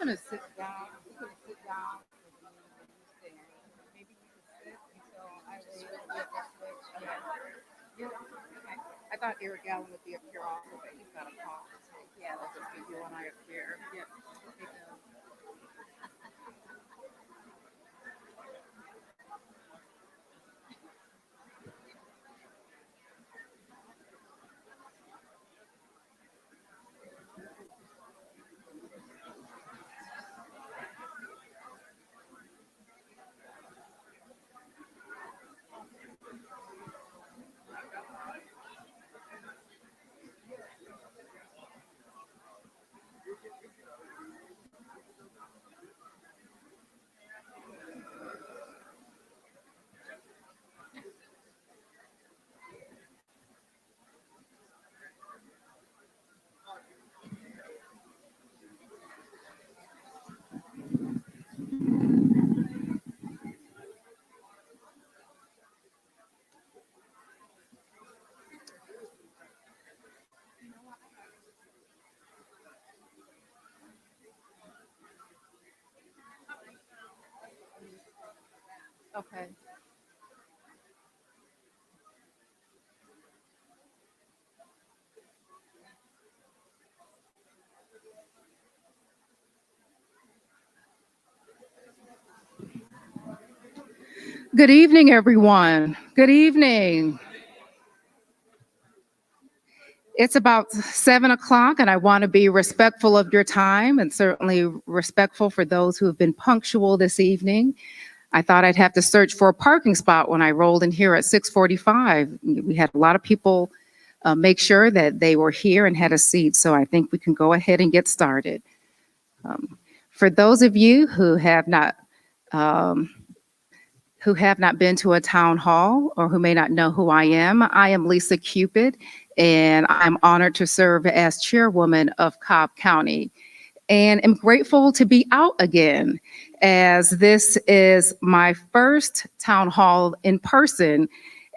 gonna sit down. I'm gonna sit down and you stand. Maybe you can sit until I leave with the switch. Yeah. Okay. I thought Eric Allen would be up here also, but he's got a call to take. Yeah, let's just be you and I up here. Yeah. Okay, good. Okay. Good evening, everyone. Good evening. It's about 7 o'clock, and I want to be respectful of your time and certainly respectful for those who have been punctual this evening. I thought I'd have to search for a parking spot when I rolled in here at 6:45. We had a lot of people make sure that they were here and had a seat, so I think we can go ahead and get started. For those of you um, who have not been to a town hall or who may not know who I am Lisa Cupid, and I'm honored to serve as chairwoman of Cobb County. And am grateful to be out again, as this is my first town hall in person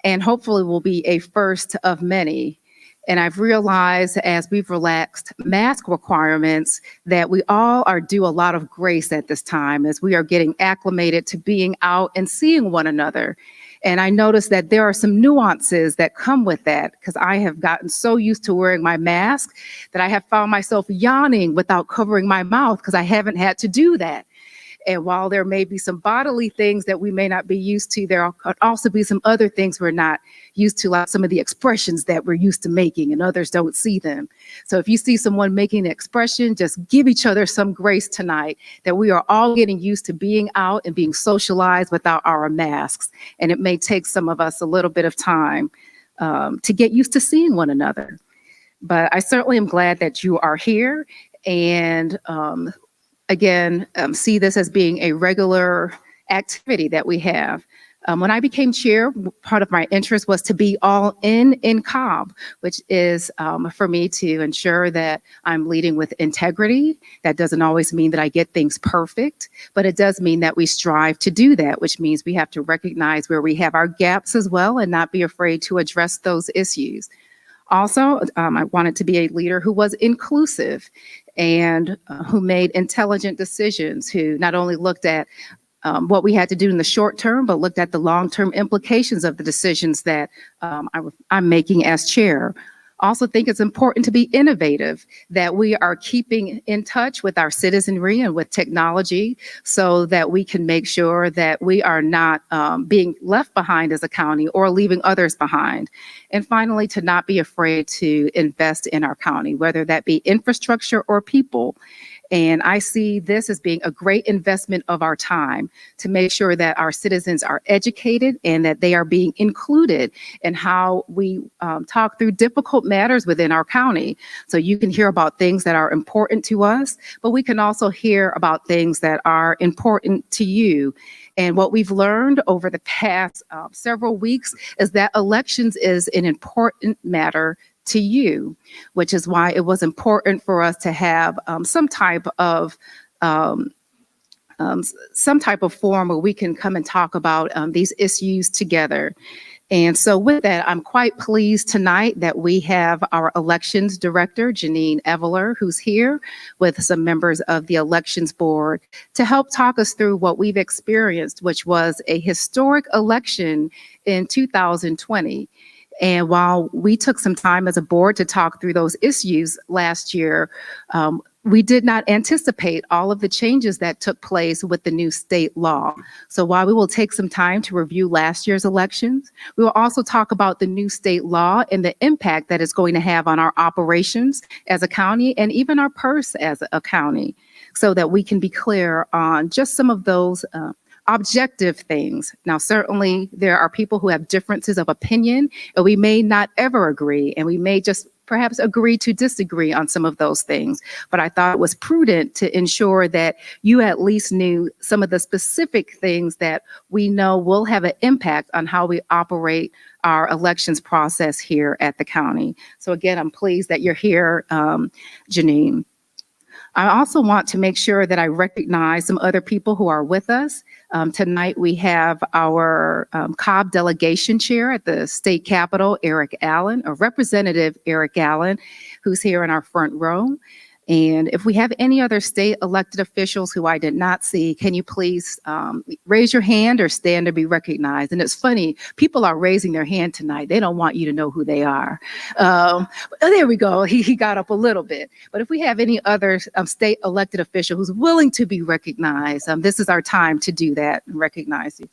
and hopefully will be a first of many. And I've realized as we've relaxed mask requirements that we all are due a lot of grace at this time as we are getting acclimated to being out and seeing one another. And I noticed that there are some nuances that come with that because I have gotten so used to wearing my mask that I have found myself yawning without covering my mouth because I haven't had to do that. And while there may be some bodily things that we may not be used to, there could also be some other things we're not used to, like some of the expressions that we're used to making and others don't see them. So if you see someone making an expression, just give each other some grace tonight that we are all getting used to being out and being socialized without our masks. And it may take some of us a little bit of time to get used to seeing one another. But I certainly am glad that you are here. And again, see this as being a regular activity that we have. When I became chair, part of my interest was to be all in Cobb, which is for me to ensure that I'm leading with integrity. That doesn't always mean that I get things perfect, but it does mean that we strive to do that, which means we have to recognize where we have our gaps as well and not be afraid to address those issues. Also, I wanted to be a leader who was inclusive and who made intelligent decisions, who not only looked at what we had to do in the short term, but looked at the long-term implications of the decisions that I'm making as chair. Also think it's important to be innovative, that we are keeping in touch with our citizenry and with technology so that we can make sure that we are not being left behind as a county or leaving others behind. And finally, to not be afraid to invest in our county, whether that be infrastructure or people. And I see this as being a great investment of our time to make sure that our citizens are educated and that they are being included in how we talk through difficult matters within our county. So you can hear about things that are important to us, but we can also hear about things that are important to you. And what we've learned over the past several weeks is that elections is an important matter to you, which is why it was important for us to have some type of forum where we can come and talk about these issues together. And so with that, I'm quite pleased tonight that we have our elections director, Janine Eveler, who's here with some members of the elections board to help talk us through what we've experienced, which was a historic election in 2020. And while we took some time as a board to talk through those issues last year, we did not anticipate all of the changes that took place with the new state law. So while we will take some time to review last year's elections, we will also talk about the new state law and the impact that it's going to have on our operations as a county and even our purse as a county, so that we can be clear on just some of those objective things. Now, certainly there are people who have differences of opinion, and we may not ever agree, and we may just perhaps agree to disagree on some of those things. But I thought it was prudent to ensure that you at least knew some of the specific things that we know will have an impact on how we operate our elections process here at the county. So again, I'm pleased that you're here, Janine. I also want to make sure that I recognize some other people who are with us. Tonight we have our Cobb delegation chair at the state capitol, Eric Allen, or Representative Eric Allen, who's here in our front row. And if we have any other state elected officials who I did not see, can you please raise your hand or stand to be recognized? And it's funny, people are raising their hand tonight. They don't want you to know who they are. There we go. He got up a little bit. But if we have any other state elected official who's willing to be recognized, this is our time to do that and recognize you.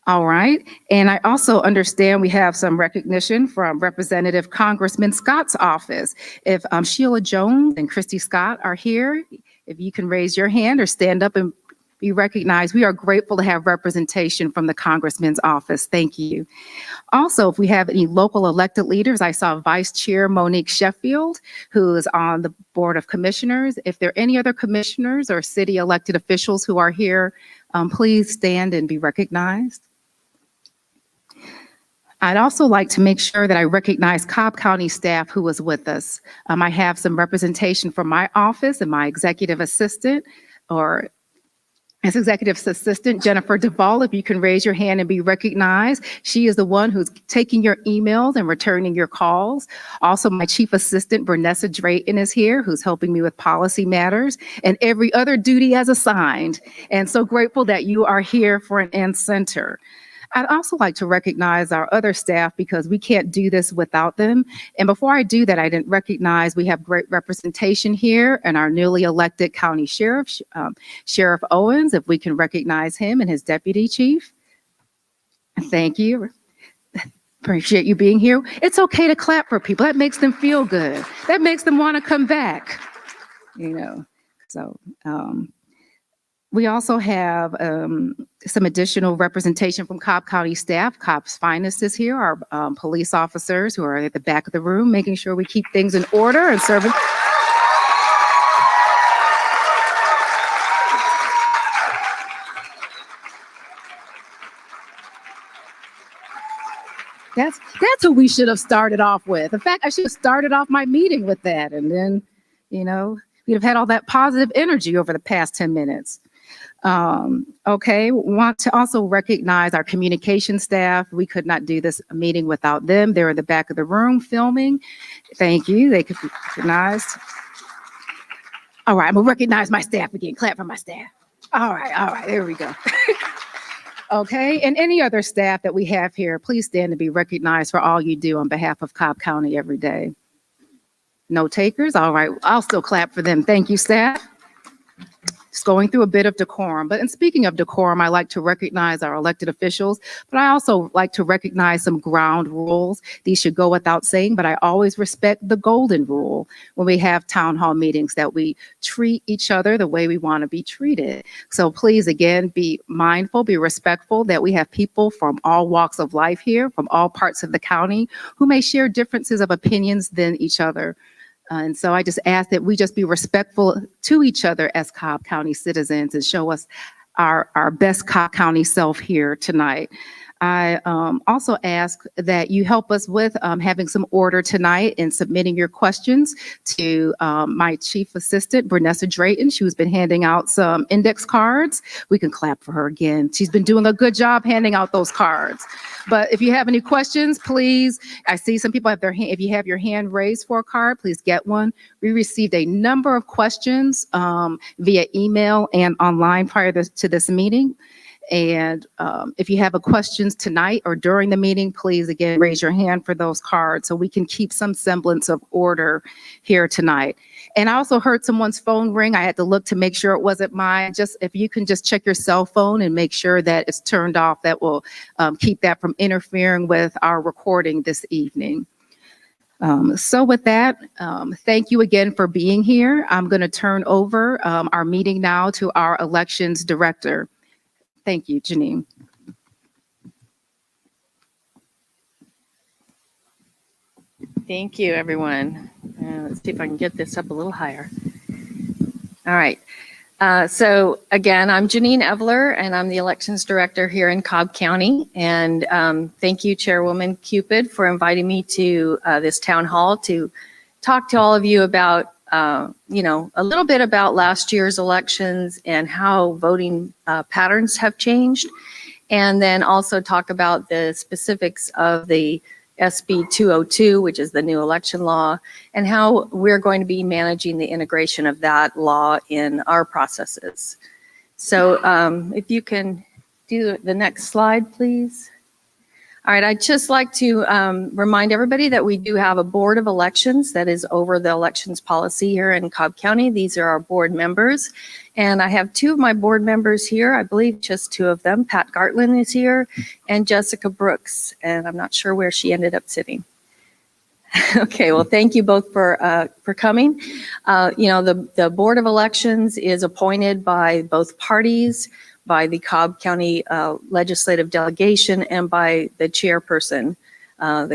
All right. And I also understand we have some recognition from Representative Congressman Scott's office. If Sheila Jones and Christy Scott are here, if you can raise your hand or stand up and be recognized. We are grateful to have representation from the Congressman's office. Thank you. Also, if we have any local elected leaders, I saw Vice Chair Monique Sheffield, who is on the Board of Commissioners. If there are any other commissioners or city elected officials who are here, please stand and be recognized. I'd also like to make sure that I recognize Cobb County staff who was with us. I have some representation from my office and my executive assistant, or as executive assistant, Jennifer Duvall, if you can raise your hand and be recognized. She is the one who's taking your emails and returning your calls. Also, my chief assistant, Bernessa Drayton, is here, who's helping me with policy matters and every other duty as assigned. And so grateful that you are here for an end center. I'd also like to recognize our other staff because we can't do this without them. And before I do that, I didn't recognize we have great representation here and our newly elected county sheriff, Sheriff Owens, if we can recognize him and his deputy chief. Thank you. Appreciate you being here. It's okay to clap for people. That makes them feel good. That makes them want to come back, you know. So, we also have some additional representation from Cobb County staff. Cobb's finest is here, our police officers who are at the back of the room, making sure we keep things in order and serving. That's who we should have started off with. In fact, I should have started off my meeting with that, and then, you know, we'd have had all that positive energy over the past 10 minutes. Okay, want to also recognize our communication staff. We could not do this meeting without them. They're in the back of the room filming. Thank you. They could be recognized. All right, I'm gonna recognize my staff again. Clap for my staff. All right, there we go. Okay, and any other staff that we have here, please stand to be recognized for all you do on behalf of Cobb County every day. No takers? All right, I'll still clap for them. Thank you, staff. Just going through a bit of decorum. But in speaking of decorum, I like to recognize our elected officials, but I also like to recognize some ground rules. These should go without saying, but I always respect the golden rule when we have town hall meetings, that we treat each other the way we want to be treated. So please, again, be mindful, be respectful that we have people from all walks of life here, from all parts of the county, who may share differences of opinions than each other. And so I just ask that we just be respectful to each other as Cobb County citizens and show us our best Cobb County self here tonight. I also ask that you help us with having some order tonight and submitting your questions to my chief assistant, Bernessa Drayton. She's been handing out some index cards. We can clap for her again. She's been doing a good job handing out those cards. But if you have any questions, please, I see some people have their hand, if you have your hand raised for a card, please get one. We received a number of questions via email and online prior to this meeting. And if you have a questions tonight or during the meeting, please again raise your hand for those cards so we can keep some semblance of order here tonight. And I also heard someone's phone ring. I had to look to make sure it wasn't mine. Just if you can just check your cell phone and make sure that it's turned off, that will keep that from interfering with our recording this evening. So with that, thank you again for being here. I'm going to turn over our meeting now to our elections director. Thank you, Janine. Thank you, everyone. Let's see if I can get this up a little higher. All right. So again, I'm Janine Evler, and I'm the elections director here in Cobb County. And thank you, Chairwoman Cupid, for inviting me to this town hall to talk to all of you about a little bit about last year's elections and how voting patterns have changed, and then also talk about the specifics of the SB 202, which is the new election law, and how we're going to be managing the integration of that law in our processes. So if you can do the next slide, please. All right, I'd just like to remind everybody that we do have a board of elections that is over the elections policy here in Cobb County. These are our board members. And I have two of my board members here, I believe just two of them. Pat Gartland is here and Jessica Brooks. And I'm not sure where she ended up sitting. Okay, well, thank you both for coming. The Board of Elections is appointed by both parties, by the Cobb County legislative delegation, and by the chairperson of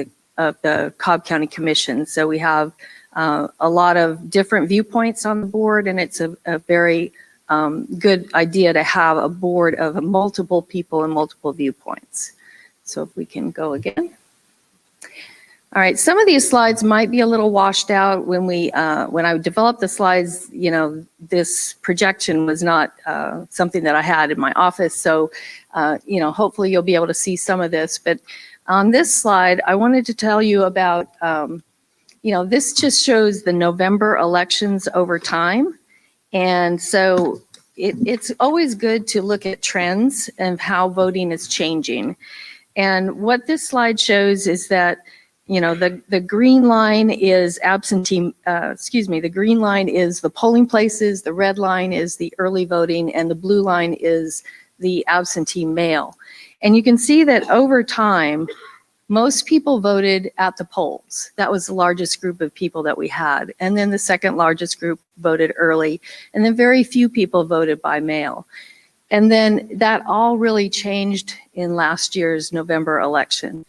the Cobb County Commission. So we have a lot of different viewpoints on the board, and it's a very good idea to have a board of multiple people and multiple viewpoints. So if we can go again. All right, some of these slides might be a little washed out. When I developed the slides, this projection was not something that I had in my office. So, hopefully you'll be able to see some of this. But on this slide, I wanted to tell you about, this just shows the November elections over time. And so it's always good to look at trends and how voting is changing. And what this slide shows is that the green line is the green line is the polling places, the red line is the early voting, and the blue line is the absentee mail. And you can see that over time, most people voted at the polls. That was the largest group of people that we had. And then the second largest group voted early, and then very few people voted by mail. And then that all really changed in last year's November election.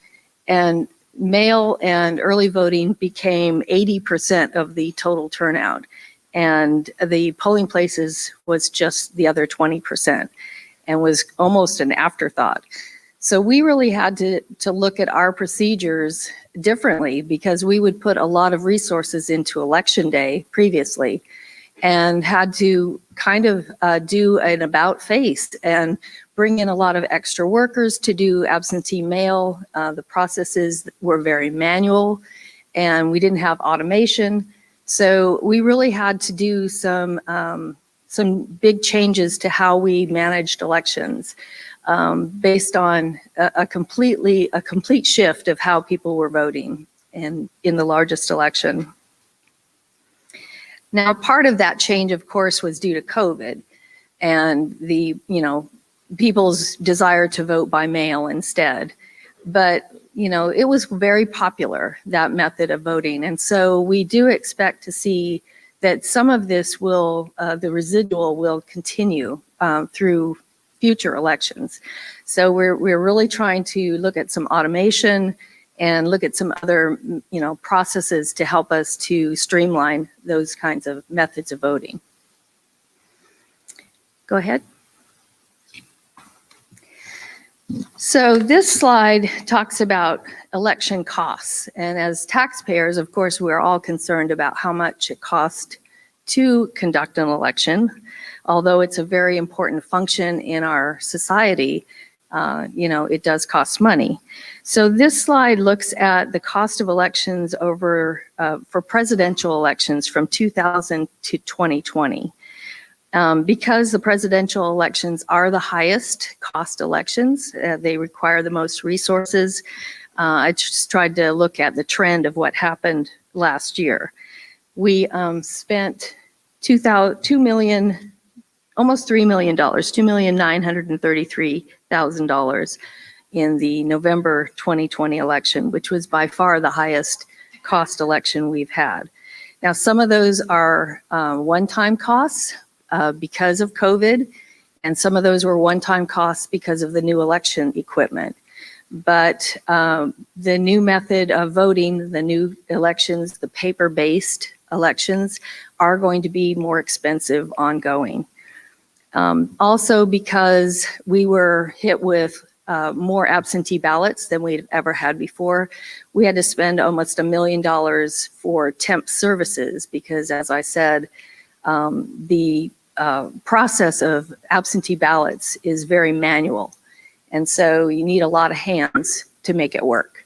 And mail and early voting became 80% of the total turnout, and the polling places was just the other 20% and was almost an afterthought. So we really had to look at our procedures differently, because we would put a lot of resources into election day previously and had to kind of do an about face and bring in a lot of extra workers to do absentee mail. The processes were very manual and we didn't have automation. So we really had to do some big changes to how we managed elections based on a complete shift of how people were voting in the largest election. Now, part of that change, of course, was due to COVID and the, people's desire to vote by mail instead. But, it was very popular, that method of voting. And so we do expect to see that some of this the residual will continue through future elections. So we're really trying to look at some automation and look at some other, processes to help us to streamline those kinds of methods of voting. Go ahead. So this slide talks about election costs. And as taxpayers, of course, we're all concerned about how much it costs to conduct an election. Although it's a very important function in our society, it does cost money. So this slide looks at the cost of elections for presidential elections from 2000 to 2020. Because the presidential elections are the highest cost elections, they require the most resources. I just tried to look at the trend of what happened last year. We spent $2 million, almost $3 million, $2,933,000 in the November 2020 election, which was by far the highest cost election we've had. Now, some of those are one-time costs because of COVID, and some of those were one-time costs because of the new election equipment. But the new method of voting, the new elections, the paper-based elections are going to be more expensive ongoing. Also because we were hit with more absentee ballots than we'd ever had before, we had to spend almost $1 million for temp services because, as I said, the process of absentee ballots is very manual. And so you need a lot of hands to make it work.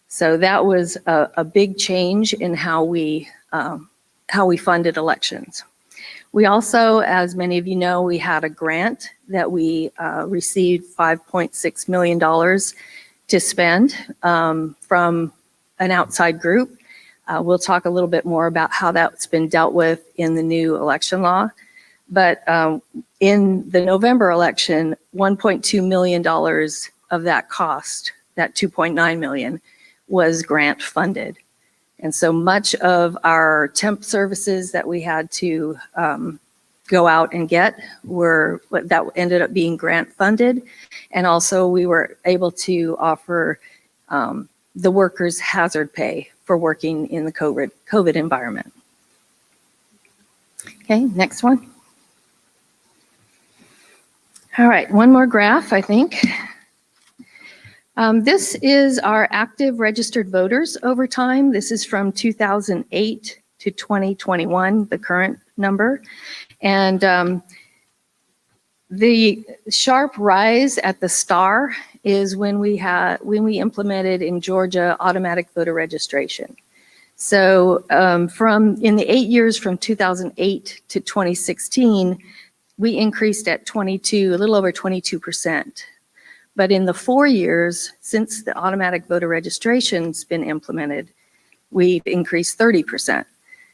So that was a big change in how we funded elections. We also, as many of you know, we had a grant that we received $5.6 million to spend from an outside group. We'll talk a little bit more about how that's been dealt with in the new election law. But in the November election, $1.2 million of that cost, that $2.9 million, was grant funded. And so much of our temp services that we had to go out and get that ended up being grant funded. And also we were able to offer the workers hazard pay for working in the COVID environment. Okay, next one. All right, one more graph, I think. This is our active registered voters over time. This is from 2008 to 2021, the current number. And the sharp rise at the star is when we implemented in Georgia automatic voter registration. So in the 8 years from 2008 to 2016, we increased at a little over 22%. But in the 4 years since the automatic voter registration's been implemented, we've increased 30%.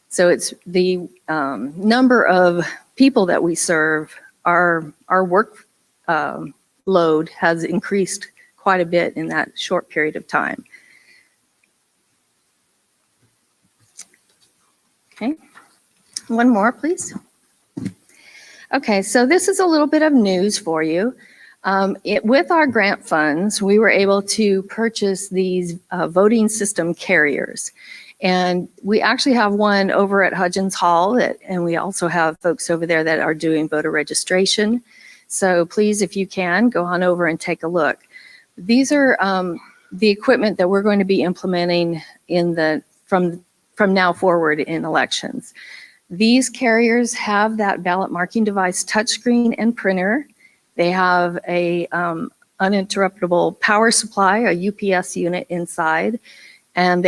So it's the number of people that we serve, our work load has increased quite a bit in that short period of time. Okay, one more, please. Okay, so this is a little bit of news for you. With our grant funds, we were able to purchase these voting system carriers. And we actually have one over at Hudgens Hall, and we also have folks over there that are doing voter registration. So please, if you can, go on over and take a look. These are the equipment that we're going to be implementing from now forward in elections. These carriers have that ballot marking device touchscreen and printer. They have a uninterruptible power supply, a UPS unit inside, and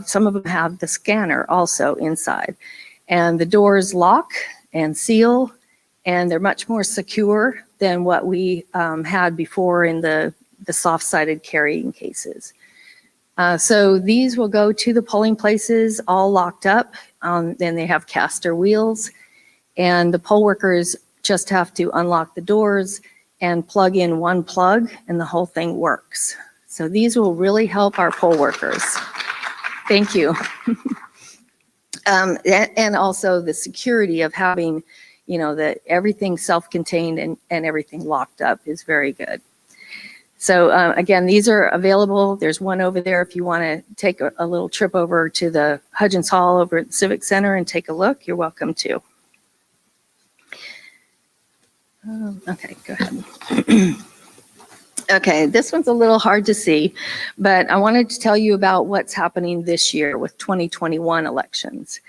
some of them have the scanner also inside. And the doors lock and seal, and they're much more secure than what we had before in the soft-sided carrying cases. So these will go to the polling places all locked up. Then they have caster wheels, and the poll workers just have to unlock the doors and plug in one plug, and the whole thing works. So these will really help our poll workers. Thank you. And also the security of having, that everything self-contained and everything locked up is very good. So again, these are available. There's one over there if you want to take a little trip over to the Hudgens Hall over at the Civic Center and take a look. You're welcome to. Okay, go ahead. Okay, this one's a little hard to see, but I wanted to tell you about what's happening this year with 2021 elections.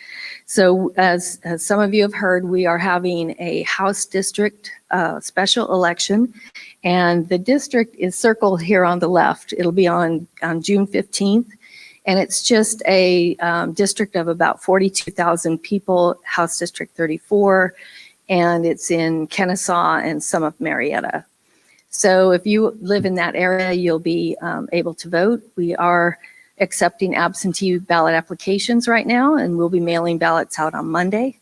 So as some of you have heard, we are having a House District special election, and the district is circled here on the left. It'll be on June 15th, and it's just a district of about 42,000 people, House District 34, and it's in Kennesaw and some of Marietta. So if you live in that area, you'll be able to vote. We are accepting absentee ballot applications right now, and we'll be mailing ballots out on Monday.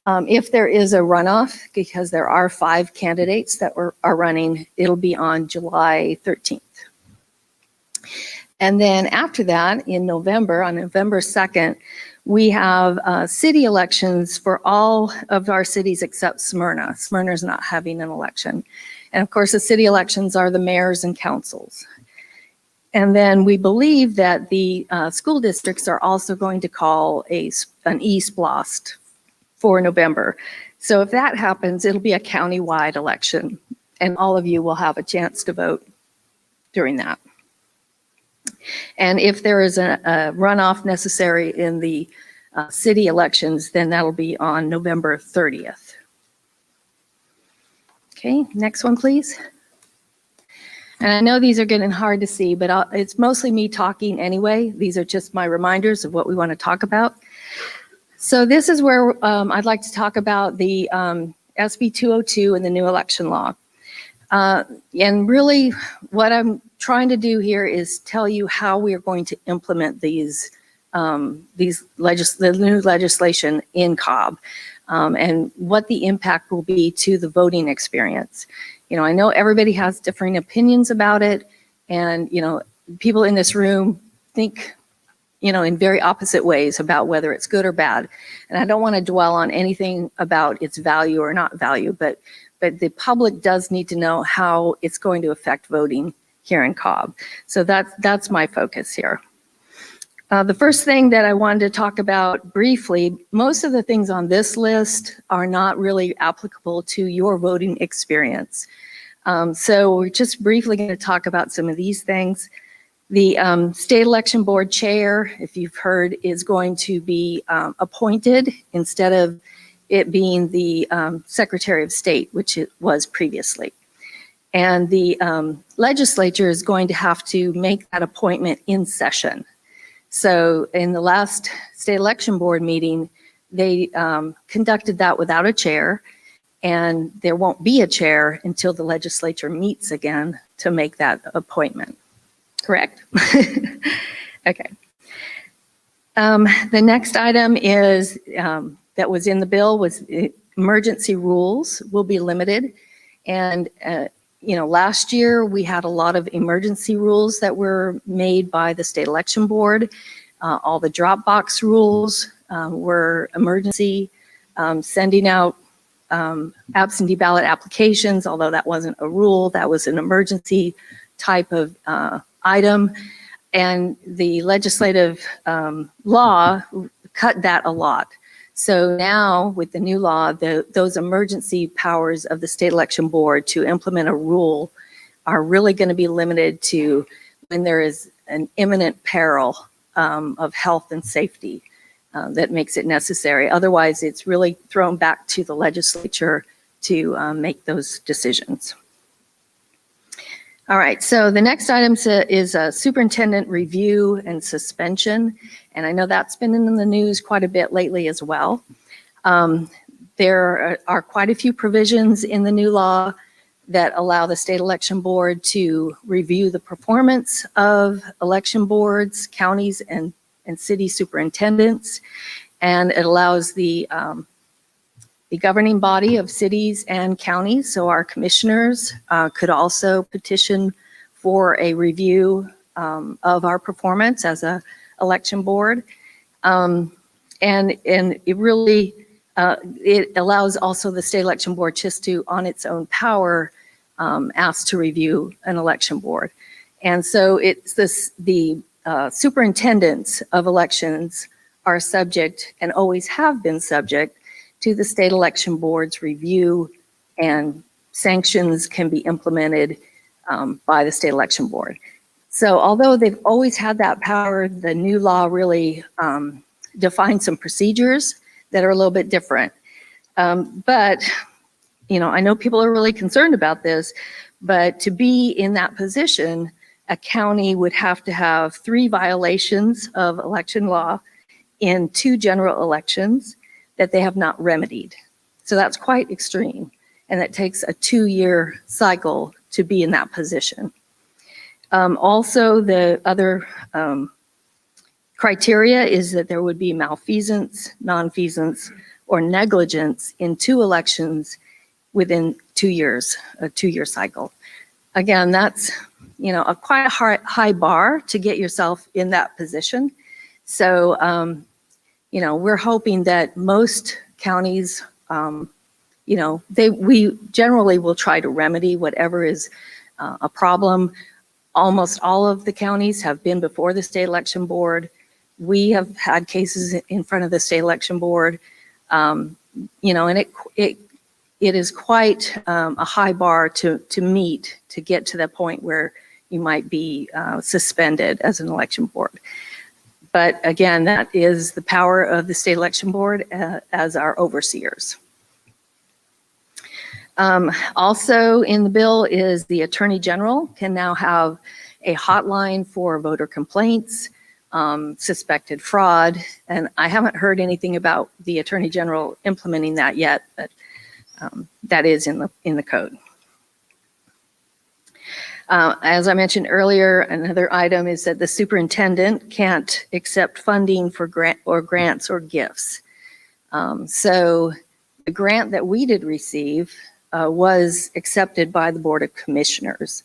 If there is a runoff, because there are 5 candidates that are running, it'll be on July 13th. And then after that, in November, on November 2nd, we have city elections for all of our cities except Smyrna. Smyrna's not having an election. And of course, the city elections are the mayors and councils. And then we believe that the school districts are also going to call an e-splost for November. So if that happens, it'll be a county-wide election, and all of you will have a chance to vote during that. And if there is a runoff necessary in the city elections, then that'll be on November 30th. Okay, next one, please. And I know these are getting hard to see, but it's mostly me talking anyway. These are just my reminders of what we want to talk about. So this is where I'd like to talk about the SB 202 and the new election law. And really what I'm trying to do here is tell you how we are going to implement the new legislation in Cobb. And what the impact will be to the voting experience. You know, I know everybody has differing opinions about it, and, you know, people in this room think, you know, in very opposite ways about whether it's good or bad. And I don't want to dwell on anything about its value or not value, but the public does need to know how it's going to affect voting here in Cobb. So that's my focus here. The first thing that I wanted to talk about briefly, most of the things on this list are not really applicable to your voting experience. So we're just briefly going to talk about some of these things. The State Election Board Chair, if you've heard, is going to be appointed instead of it being the Secretary of State, which it was previously. And the legislature is going to have to make that appointment in session. So in the last State Election Board meeting, they conducted that without a chair, and there won't be a chair until the legislature meets again to make that appointment. Correct? Okay. The next item is that was in the bill was emergency rules will be limited. And you know, last year we had a lot of emergency rules that were made by the State Election Board. All the drop box rules were emergency. Sending out absentee ballot applications, although that wasn't a rule, that was an emergency type of item. And the legislative law cut that a lot. So now with the new law, those emergency powers of the State Election Board to implement a rule are really going to be limited to when there is an imminent peril of health and safety that makes it necessary. Otherwise, it's really thrown back to the legislature to make those decisions. All right, so the next item is a superintendent review and suspension. And I know that's been in the news quite a bit lately as well. There are quite a few provisions in the new law that allow the State Election Board to review the performance of election boards, counties, and city superintendents. And it allows the governing body of cities and counties, so our commissioners could also petition for a review of our performance as a election board. And it really, it allows also the State Election Board just to, on its own power, ask to review an election board. And so it's the superintendents of elections are subject and always have been subject to the State Election Board's review, and sanctions can be implemented by the state election board. So although they've always had that power, the new law really defines some procedures that are a little bit different. But, you know, I know people are really concerned about this, but to be in that position, a county would have to have 3 violations of election law in 2 general elections that they have not remedied. So that's quite extreme. And that takes a 2-year cycle to be in that position. Also, the other criteria is that there would be malfeasance, nonfeasance, or negligence in 2 elections within 2 years, a 2-year cycle. Again, that's, you know, a quite high bar to get yourself in that position. So, you know, we're hoping that most counties, you know, we generally will try to remedy whatever is a problem. Almost all of the counties have been before the state election board. We have had cases in front of the state election board, you know, and it is quite a high bar to meet to get to the point where you might be suspended as an election board. But again, that is the power of the state election board as our overseers. Also in the bill is the Attorney General can now have a hotline for voter complaints, suspected fraud, and I haven't heard anything about the Attorney General implementing that yet, but that is in the code. As I mentioned earlier, another item is that the superintendent can't accept funding for grants or gifts. So the grant that we did receive was accepted by the Board of Commissioners.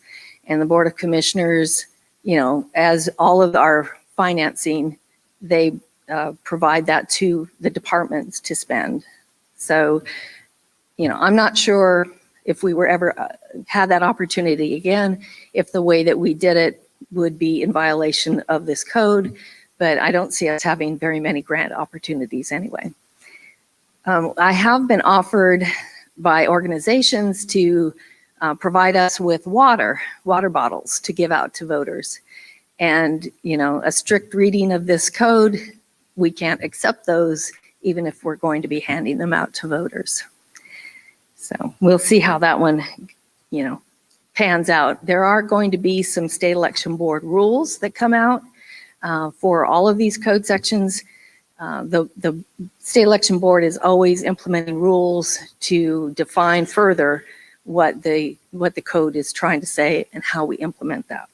And the Board of Commissioners, you know, as all of our financing, they provide that to the departments to spend. So, you know, I'm not sure if we were ever had that opportunity again, if the way that we did it would be in violation of this code, but I don't see us having very many grant opportunities anyway. I have been offered by organizations to provide us with water bottles to give out to voters. And, you know, a strict reading of this code, we can't accept those even if we're going to be handing them out to voters. So we'll see how that one, you know, pans out. There are going to be some state election board rules that come out for all of these code sections. The state election board is always implementing rules to define further what the code is trying to say and how we implement that.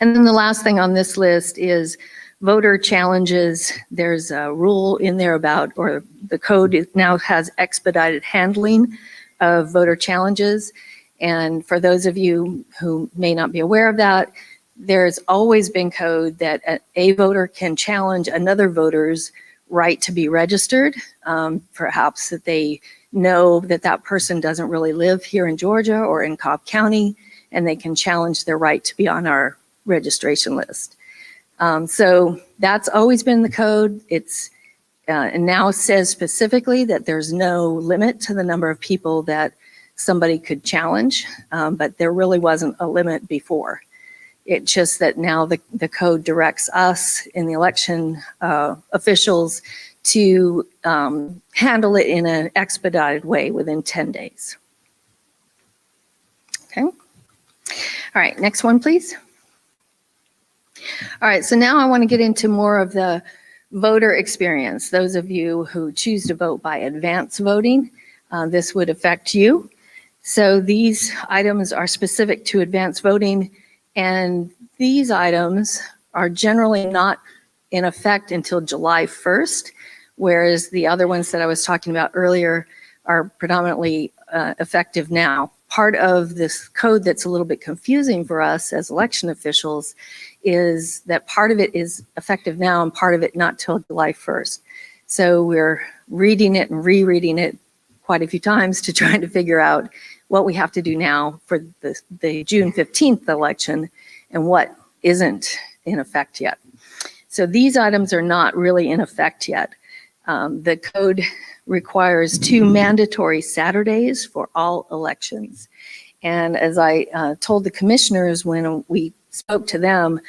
And then the last thing on this list is voter challenges. There's a rule in there about, or the code now has expedited handling of voter challenges. And for those of you who may not be aware of that, there's always been code that a voter can challenge another voter's right to be registered. Perhaps that they know that that person doesn't really live here in Georgia or in Cobb County, and they can challenge their right to be on our registration list. So that's always been the code. It's and now says specifically that there's no limit to the number of people that somebody could challenge, but there really wasn't a limit before. It's just that now the code directs us in the election officials to handle it in an expedited way within 10 days. Okay. All right, next one, please. All right, so now I want to get into more of the voter experience. Those of you who choose to vote by advance voting, this would affect you. So these items are specific to advance voting, and these items are generally not in effect until July 1st, whereas the other ones that I was talking about earlier are predominantly effective now. Part of this code that's a little bit confusing for us as election officials is that part of it is effective now and part of it not till July 1st. So we're reading it and rereading it quite a few times to try to figure out what we have to do now for the June 15th election and what isn't in effect yet. So these items are not really in effect yet. The code requires 2 mandatory Saturdays for all elections. And as I told the commissioners when we spoke to them,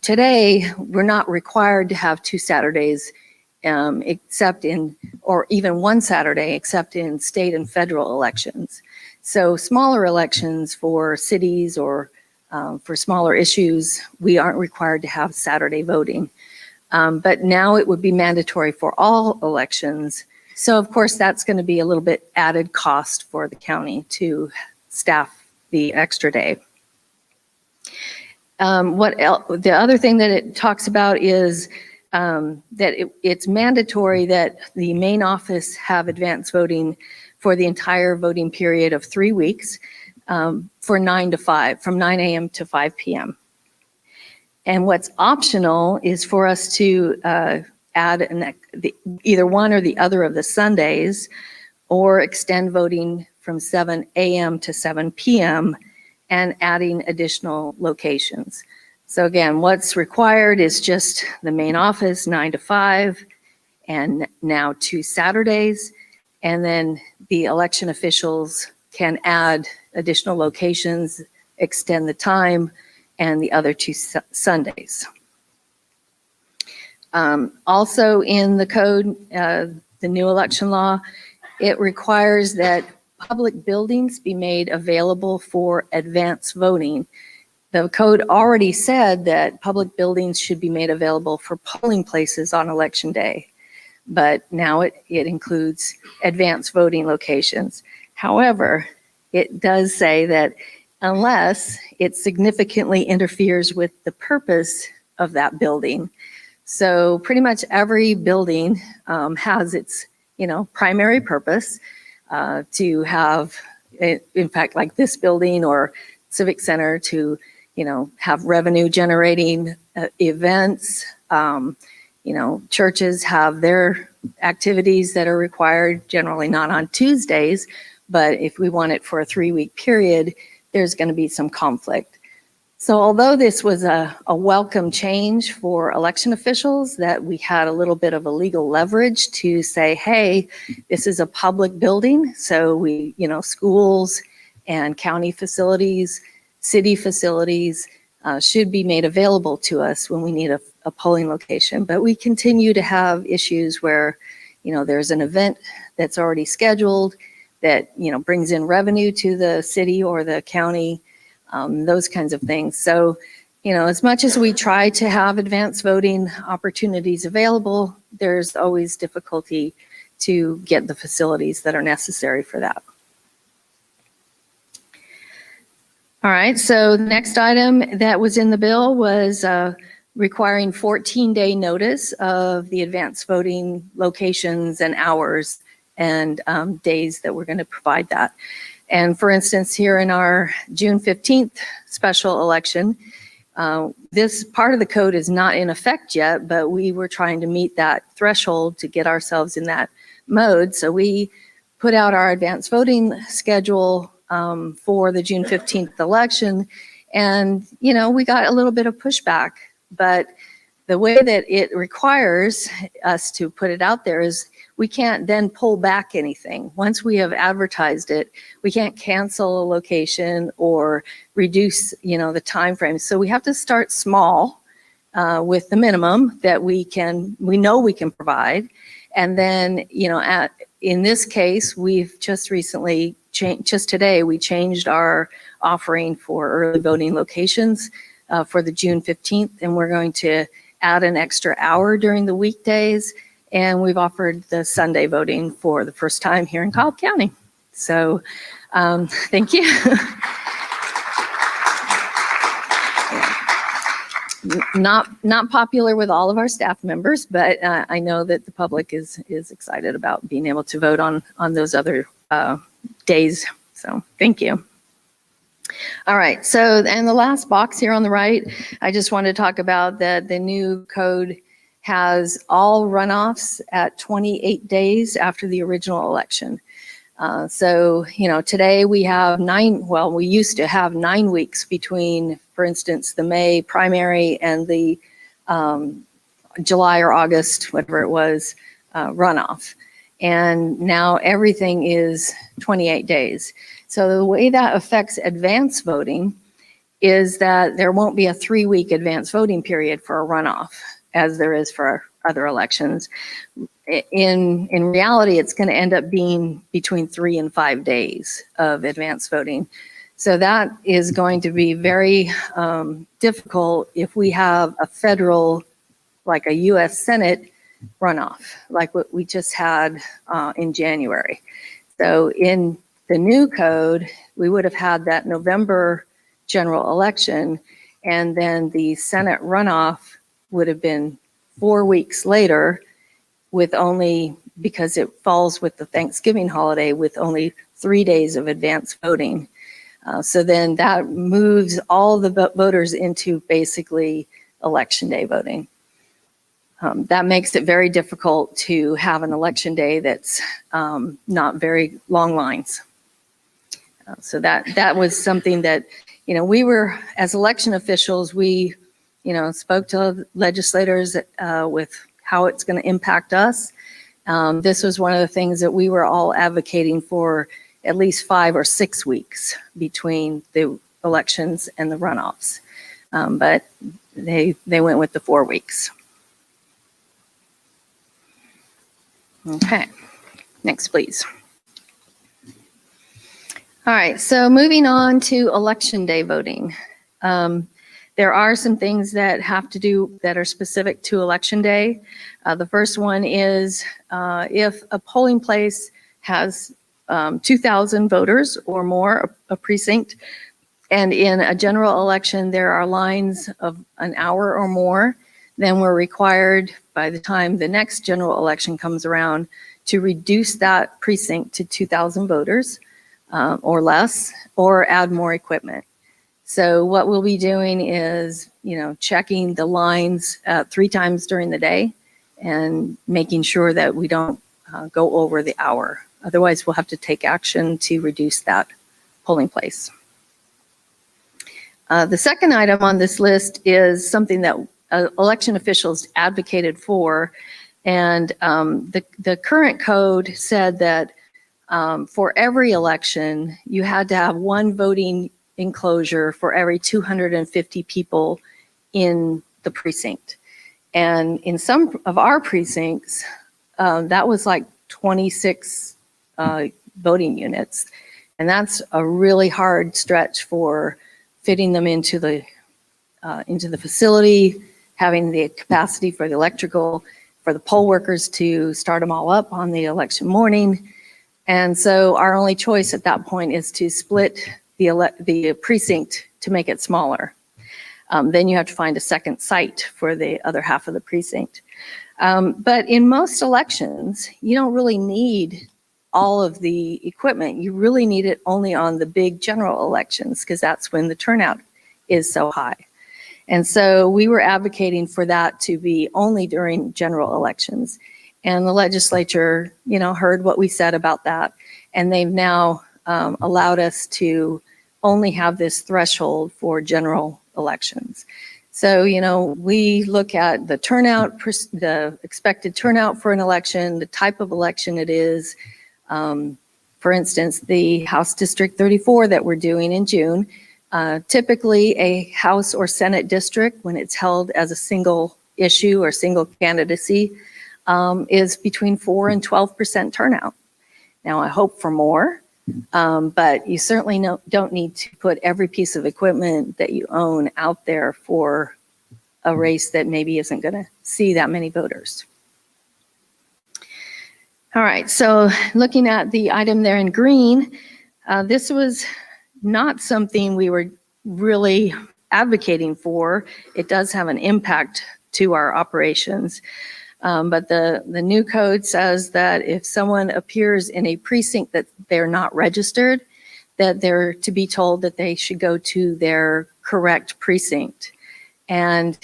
today we're not required to have 2 Saturdays except in, or even 1 Saturday, except in state and federal elections. So smaller elections for cities or for smaller issues, we aren't required to have Saturday voting. But now it would be mandatory for all elections. So of course, that's going to be a little bit added cost for the county to staff the extra day. The other thing that it talks about is that it's mandatory that the main office have advance voting for the entire voting period of 3 weeks for 9 to 5, from 9 a.m. to 5 p.m. And what's optional is for us to add either one or the other of the Sundays, or extend voting from 7 a.m. to 7 p.m. and adding additional locations. So again, what's required is just the main office, 9 to 5, and now 2 Saturdays. And then the election officials can add additional locations, extend the time, and the other 2 Sundays. Also in the code, the new election law, it requires that public buildings be made available for advance voting. The code already said that public buildings should be made available for polling places on election day, but now it includes advance voting locations. However, it does say that unless it significantly interferes with the purpose of that building. So pretty much every building has its, primary purpose to have, in fact, like this building or Civic Center, to, have revenue generating events. Churches have their activities that are required, generally not on Tuesdays, but if we want it for a 3-week period, there's going to be some conflict. So although this was a welcome change for election officials, that we had a little bit of a legal leverage to say, hey, this is a public building. So we, schools and county facilities, city facilities should be made available to us when we need a polling location. But we continue to have issues where, there's an event that's already scheduled that, brings in revenue to the city or the county, those kinds of things. So, as much as we try to have advance voting opportunities available, there's always difficulty to get the facilities that are necessary for that. All right, so the next item that was in the bill was requiring 14-day notice of the advance voting locations and hours and days that we're going to provide that. And for instance, here in our June 15th special election, this part of the code is not in effect yet, but we were trying to meet that threshold to get ourselves in that mode. So we put out our advance voting schedule for the June 15th election. And, we got a little bit of pushback, but the way that it requires us to put it out there is we can't then pull back anything. Once we have advertised it, we can't cancel a location or reduce, the time frame. So we have to start small with the minimum that we know we can provide. And then, in this case, we've just recently just today, we changed our offering for early voting locations for the June 15th, and we're going to add an extra hour during the weekdays. And we've offered the Sunday voting for the first time here in Cobb County. So thank you. Not popular with all of our staff members, but I know that the public is excited about being able to vote on those other days. So thank you. All right, so and the last box here on the right, I just want to talk about that the new code has all runoffs at 28 days after the original election. So, today we have we used to have 9 weeks between, for instance, the May primary and the July or August, whatever it was, runoff. And now everything is 28 days. So the way that affects advance voting is that there won't be a 3-week advance voting period for a runoff, as there is for other elections. In reality, it's going to end up being between 3 and 5 days of advance voting. So that is going to be very difficult if we have a federal, like a U.S. Senate runoff, like what we just had in January. So in the new code, we would have had that November general election, and then the Senate runoff would have been 4 weeks later, with only, because it falls with the Thanksgiving holiday, with only 3 days of advance voting. So then that moves all the voters into basically election day voting. That makes it very difficult to have an election day that's not very long lines. So that was something that, we were, as election officials, we, spoke to legislators with how it's going to impact us. This was one of the things that we were all advocating for, at least 5 or 6 weeks between the elections and the runoffs. But they went with the 4 weeks. Okay, next, please. All right, so moving on to election day voting. There are some things that have to do that are specific to election day. The first one is if a polling place has 2,000 voters or more, a precinct, and in a general election there are lines of an hour or more, then we're required by the time the next general election comes around to reduce that precinct to 2,000 voters or less, or add more equipment. So what we'll be doing is, checking the lines 3 times during the day and making sure that we don't go over the hour. Otherwise, we'll have to take action to reduce that polling place. The second item on this list is something that election officials advocated for, and the current code said that for every election, you had to have 1 voting enclosure for every 250 people in the precinct. And in some of our precincts, that was like 26 voting units. And that's a really hard stretch for fitting them into the facility, having the capacity for the electrical, for the poll workers to start them all up on the election morning. And so our only choice at that point is to split the precinct to make it smaller. Then you have to find a second site for the other half of the precinct. But in most elections, you don't really need all of the equipment. You really need it only on the big general elections, because that's when the turnout is so high. And so we were advocating for that to be only during general elections. And the legislature, heard what we said about that. And they've now allowed us to only have this threshold for general elections. So, we look at the turnout, the expected turnout for an election, the type of election it is. For instance, the House District 34 that we're doing in June, typically a House or Senate district, when it's held as a single issue or single candidacy, is between 4 and 12% turnout. Now, I hope for more, but you certainly don't need to put every piece of equipment that you own out there for a race that maybe isn't going to see that many voters. All right, so looking at the item there in green, this was not something we were really advocating for. It does have an impact to our operations. But the new code says that if someone appears in a precinct that they're not registered, that they're to be told that they should go to their correct precinct. And,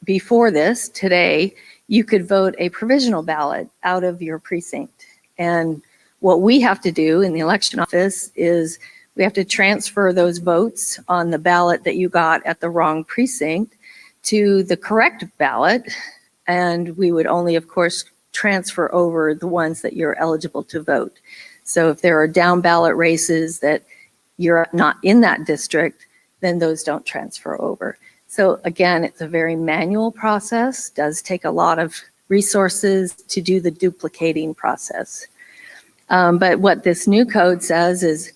before this, today, you could vote a provisional ballot out of your precinct. And what we have to do in the election office is we have to transfer those votes on the ballot that you got at the wrong precinct to the correct ballot. And we would only, of course, transfer over the ones that you're eligible to vote. So if there are down ballot races that you're not in that district, then those don't transfer over. So again, it's a very manual process, does take a lot of resources to do the duplicating process. But what this new code says is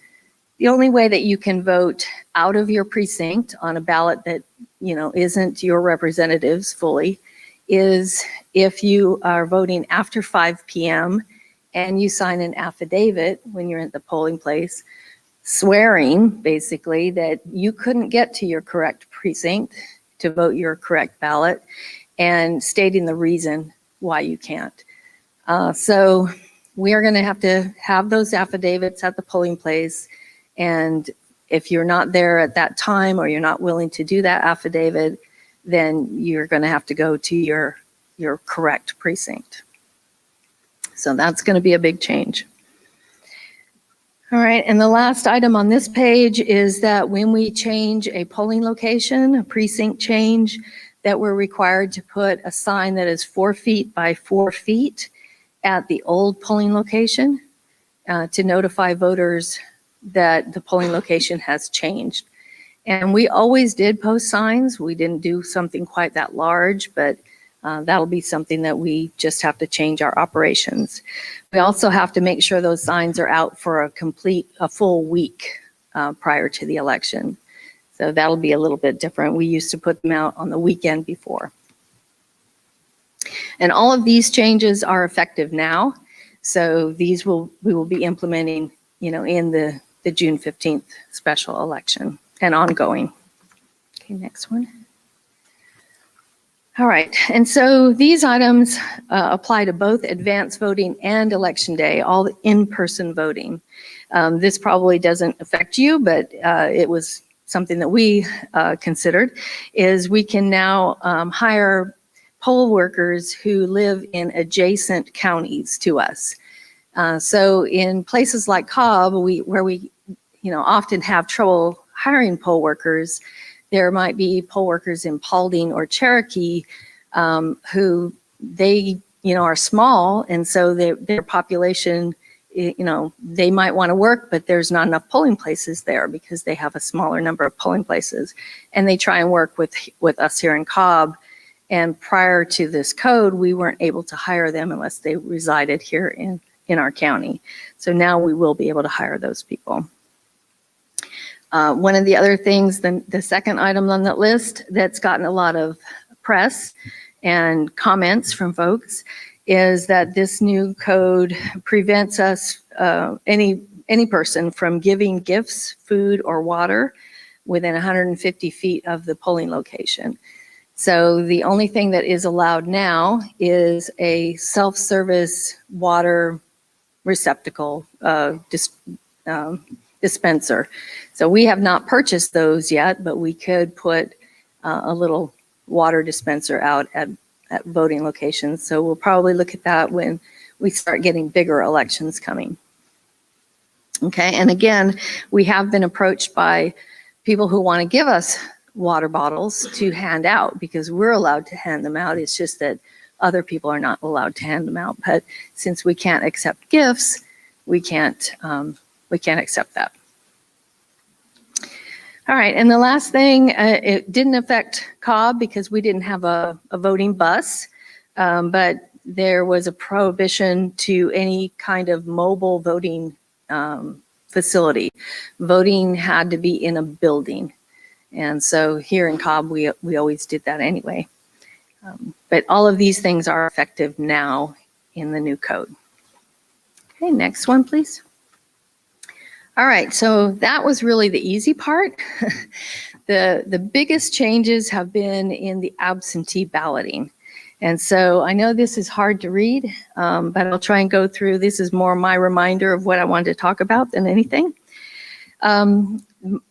the only way that you can vote out of your precinct on a ballot that, isn't your representatives fully is if you are voting after 5 p.m. and you sign an affidavit when you're at the polling place, swearing basically that you couldn't get to your correct precinct to vote your correct ballot and stating the reason why you can't. So we are going to have those affidavits at the polling place. And if you're not there at that time or you're not willing to do that affidavit, then you're going to have to go to your correct precinct. So that's going to be a big change. All right, and the last item on this page is that when we change a polling location, a precinct change, that we're required to put a sign that is 4 feet by 4 feet at the old polling location to notify voters that the polling location has changed. And we always did post signs. We didn't do something quite that large, but that'll be something that we just have to change our operations. We also have to make sure those signs are out for a full week prior to the election. So that'll be a little bit different. We used to put them out on the weekend before. And all of these changes are effective now. So we will be implementing, in the June 15th special election and ongoing. Okay, next one. All right, and so these items apply to both advanced voting and election day, all in-person voting. This probably doesn't affect you, but it was something that we considered, is we can now hire poll workers who live in adjacent counties to us. So in places like Cobb, where we often have trouble hiring poll workers, there might be poll workers in Paulding or Cherokee who they are small, and so their population, they might want to work, but there's not enough polling places there because they have a smaller number of polling places, and they try and work with us here in Cobb. And prior to this code, we weren't able to hire them unless they resided here in our county. So now we will be able to hire those people. One of the other things, the second item on that list that's gotten a lot of press and comments from folks, is that this new code prevents us, any person, from giving gifts, food, or water within 150 feet of the polling location. So the only thing that is allowed now is a self-service water receptacle dispenser. So we have not purchased those yet, but we could put a little water dispenser out at voting locations. So we'll probably look at that when we start getting bigger elections coming. Okay, and again, we have been approached by people who want to give us water bottles to hand out because we're allowed to hand them out. It's just that other people are not allowed to hand them out. But since we can't accept gifts, we can't accept that. All right, and the last thing, it didn't affect Cobb because we didn't have a voting bus, but there was a prohibition to any kind of mobile voting facility. Voting had to be in a building. And so here in Cobb, we always did that anyway. But all of these things are effective now in the new code. Okay, next one, please. All right, so that was really the easy part. The biggest changes have been in the absentee balloting. And so I know this is hard to read, but I'll try and go through. This is more my reminder of what I wanted to talk about than anything.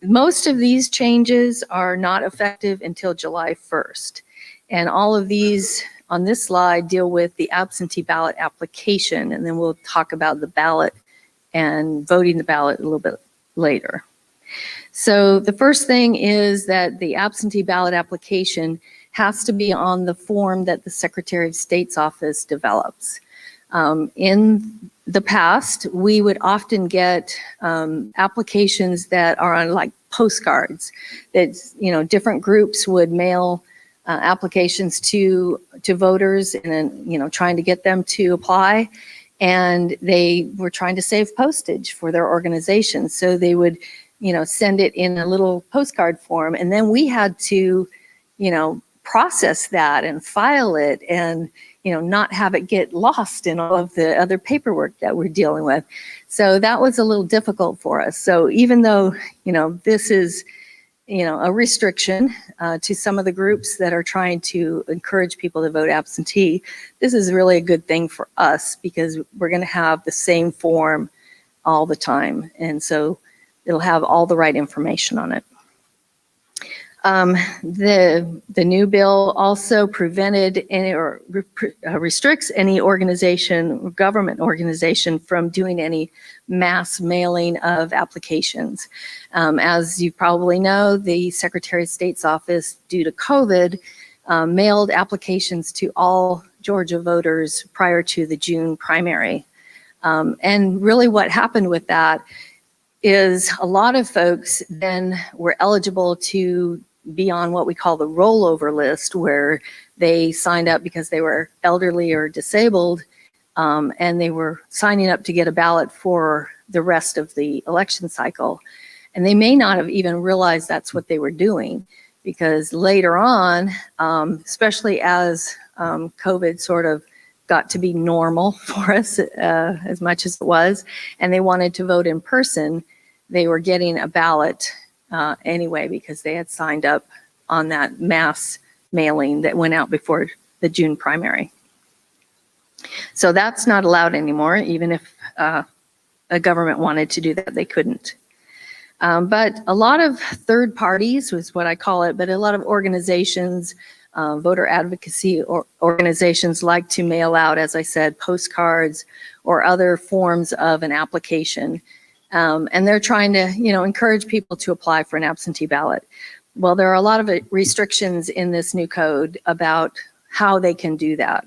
Most of these changes are not effective until July 1st. And all of these on this slide deal with the absentee ballot application, and then we'll talk about the ballot and voting the ballot a little bit later. So the first thing is that the absentee ballot application has to be on the form that the Secretary of State's office develops. In the past, we would often get applications that are on like postcards. That, you know, different groups would mail applications to voters, and then, you know, trying to get them to apply. And they were trying to save postage for their organization, so they would, you know, send it in a little postcard form, and then we had to, you know, process that and file it, and, you know, not have it get lost in all of the other paperwork that we're dealing with. So that was a little difficult for us. So even though, you know, this is, you know, a restriction to some of the groups that are trying to encourage people to vote absentee, this is really a good thing for us, because we're going to have the same form all the time. And so it'll have all the right information on it. The new bill also prevented any or restricts any organization, government organization, from doing any mass mailing of applications. As you probably know, the Secretary of State's office, due to COVID, mailed applications to all Georgia voters prior to the June primary. And really what happened with that is a lot of folks then were eligible to be on what we call the rollover list, where they signed up because they were elderly or disabled, and they were signing up to get a ballot for the rest of the election cycle. And they may not have even realized that's what they were doing, because later on, especially as COVID sort of got to be normal for us as much as it was, and they wanted to vote in person, they were getting a ballot anyway, because they had signed up on that mass mailing that went out before the June primary. So that's not allowed anymore. Even if a government wanted to do that, they couldn't. But a lot of third parties, was what I call it, but a lot of organizations, voter advocacy organizations, like to mail out, as I said, postcards or other forms of an application. And they're trying to, you know, encourage people to apply for an absentee ballot. Well, there are a lot of restrictions in this new code about how they can do that.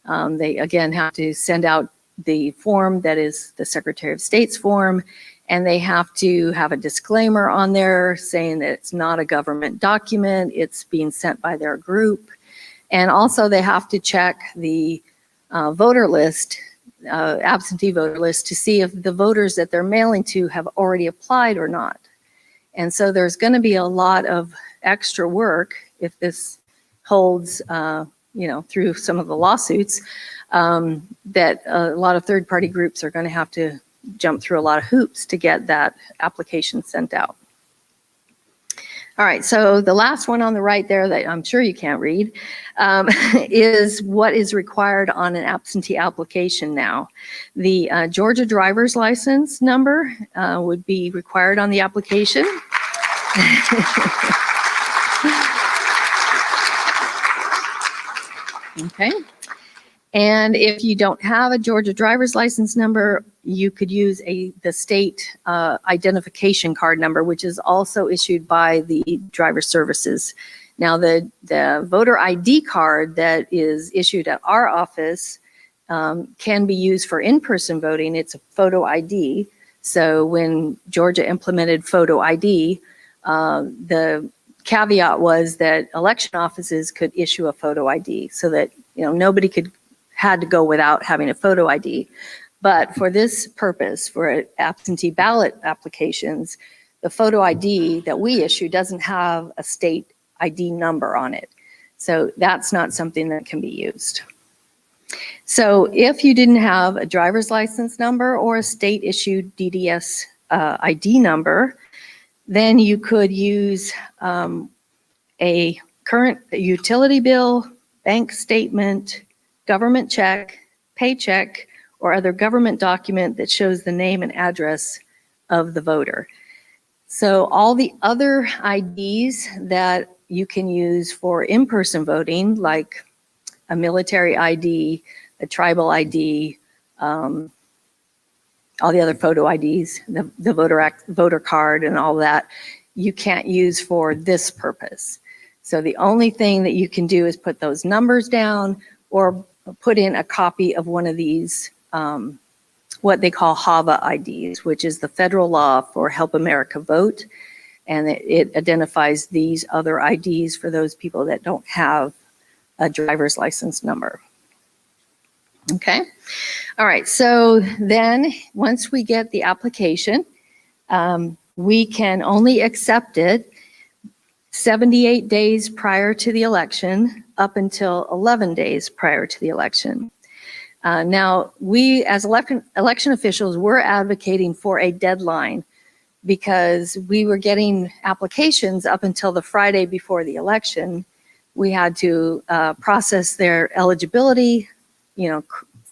They, again, have to send out the form that is the Secretary of State's form, and they have to have a disclaimer on there saying that it's not a government document, it's being sent by their group. And also they have to check the voter list, absentee voter list, to see if the voters that they're mailing to have already applied or not. And so there's going to be a lot of extra work if this holds, you know, through some of the lawsuits, that a lot of third-party groups are going to have to jump through a lot of hoops to get that application sent out. All right, so the last one on the right there that I'm sure you can't read is what is required on an absentee application now. The Georgia driver's license number would be required on the application. Okay. And if you don't have a Georgia driver's license number, you could use the state identification card number, which is also issued by the driver services. Now, the voter ID card that is issued at our office can be used for in-person voting. It's a photo ID. So when Georgia implemented photo ID, the caveat was that election offices could issue a photo ID, so that, you know, nobody had to go without having a photo ID. But for this purpose, for absentee ballot applications, the photo ID that we issue doesn't have a state ID number on it. So that's not something that can be used. So if you didn't have a driver's license number or a state issued DDS ID number, then you could use a current utility bill, bank statement, government check, paycheck, or other government document that shows the name and address of the voter. So all the other IDs that you can use for in-person voting, like a military ID, a tribal ID, all the other photo IDs, the voter card and all that, you can't use for this purpose. So the only thing that you can do is put those numbers down or put in a copy of one of these what they call HAVA IDs, which is the federal law for Help America Vote. And it identifies these other IDs for those people that don't have a driver's license number. Okay. All right. So then once we get the application, we can only accept it 78 days prior to the election up until 11 days prior to the election. Now, we as election officials were advocating for a deadline because we were getting applications up until the Friday before the election. We had to process their eligibility,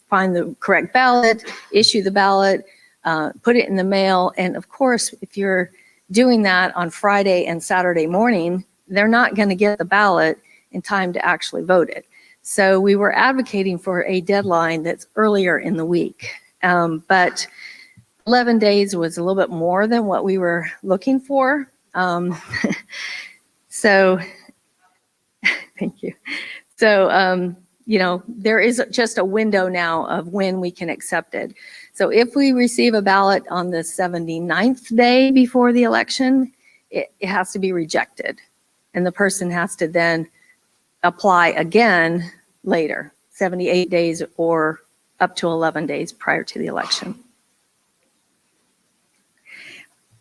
find the correct ballot, issue the ballot, put it in the mail. And of course, if you're doing that on Friday and Saturday morning, they're not going to get the ballot in time to actually vote it. So we were advocating for a deadline that's earlier in the week. But 11 days was a little bit more than what we were looking for. So, thank you. So, there is just a window now of when we can accept it. So if we receive a ballot on the 79th day before the election, it has to be rejected. And the person has to then apply again later, 78 days or up to 11 days prior to the election.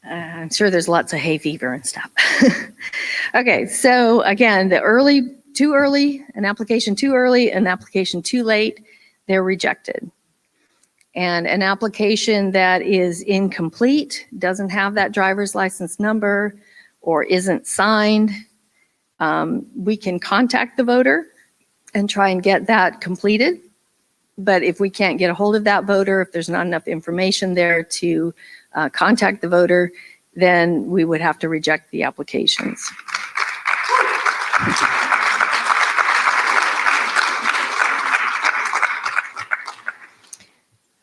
I'm sure there's lots of hay fever and stuff. Okay, so again, too early, an application too early, an application too late, they're rejected. And an application that is incomplete, doesn't have that driver's license number, or isn't signed, we can contact the voter and try and get that completed. But if we can't get a hold of that voter, if there's not enough information there to contact the voter, then we would have to reject the applications.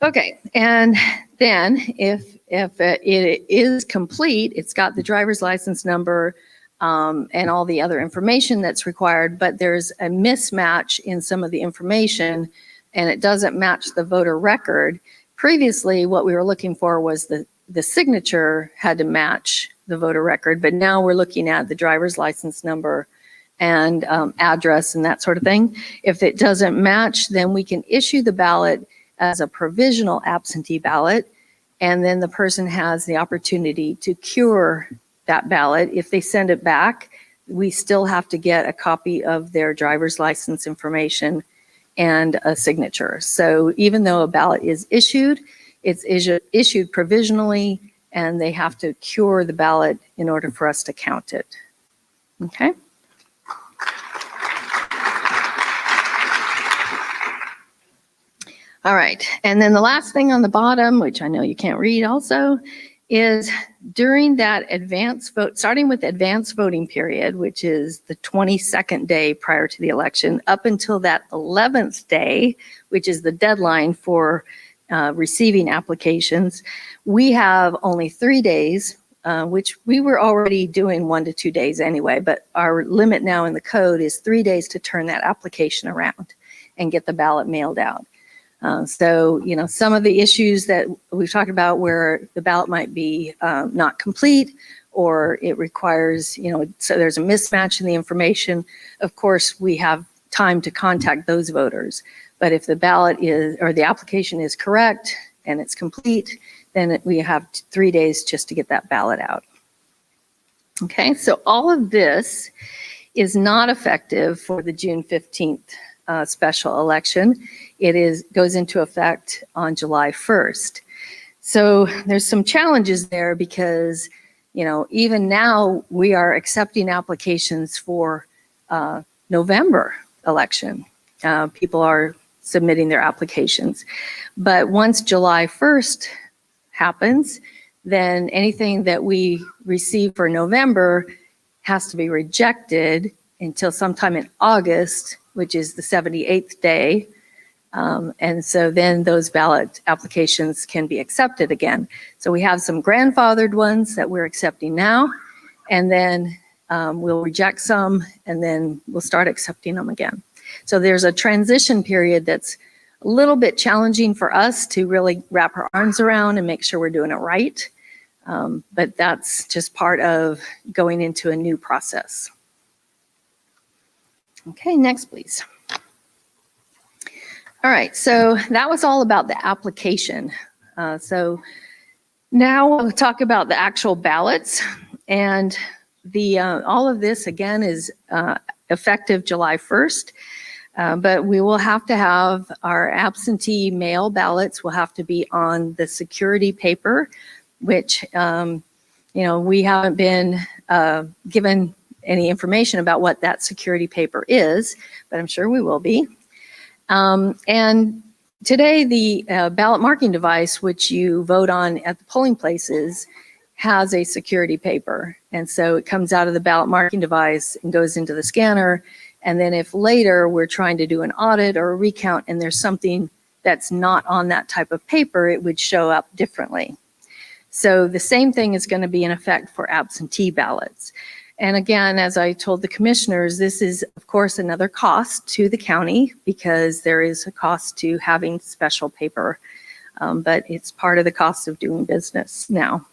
Okay, and then if it is complete, it's got the driver's license number and all the other information that's required, but there's a mismatch in some of the information and it doesn't match the voter record. Previously, what we were looking for was the signature had to match the voter record, but now we're looking at the driver's license number and address and that sort of thing. If it doesn't match, then we can issue the ballot as a provisional absentee ballot, and then the person has the opportunity to cure that ballot. If they send it back, we still have to get a copy of their driver's license information and a signature. So even though a ballot is issued, it's issued provisionally, and they have to cure the ballot in order for us to count it. Okay? All right, and then the last thing on the bottom, which I know you can't read also, is during that advance vote, starting with the advance voting period, which is the 22nd day prior to the election, up until that 11th day, which is the deadline for receiving applications, we have only 3 days, which we were already doing 1 to 2 days anyway, but our limit now in the code is 3 days to turn that application around and get the ballot mailed out. So, some of the issues that we've talked about where the ballot might be not complete, or it requires, so there's a mismatch in the information. Of course, we have time to contact those voters. But if the ballot is, or the application is correct and it's complete, then we have 3 days just to get that ballot out. Okay, so all of this is not effective for the June 15th special election. It goes into effect on July 1st. So there's some challenges there because, even now we are accepting applications for November election. People are submitting their applications. But once July 1st happens, then anything that we receive for November has to be rejected until sometime in August, which is the 78th day. And so then those ballot applications can be accepted again. So we have some grandfathered ones that we're accepting now, and then we'll reject some, and then we'll start accepting them again. So there's a transition period that's a little bit challenging for us to really wrap our arms around and make sure we're doing it right. But that's just part of going into a new process. Okay, next, please. All right, so that was all about the application. So now we'll talk about the actual ballots, and all of this again is effective July 1st, but we will have to have our absentee mail ballots will have to be on the security paper, which we haven't been given any information about what that security paper is, but I'm sure we will be. And today, the ballot marking device, which you vote on at the polling places, has a security paper. And so it comes out of the ballot marking device and goes into the scanner. And then if later we're trying to do an audit or a recount and there's something that's not on that type of paper, it would show up differently. So the same thing is going to be in effect for absentee ballots. And again, as I told the commissioners, this is, of course, another cost to the county because there is a cost to having special paper, but it's part of the cost of doing business now.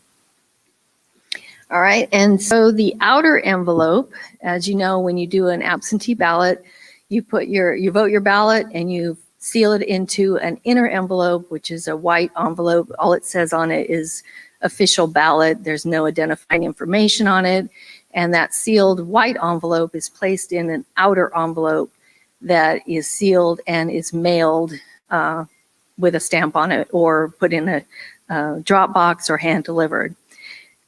All right, and so the outer envelope, as you know, when you do an absentee ballot, you vote your ballot and you seal it into an inner envelope, which is a white envelope. All it says on it is official ballot. There's no identifying information on it. And that sealed white envelope is placed in an outer envelope that is sealed and is mailed with a stamp on it or put in a drop box or hand delivered.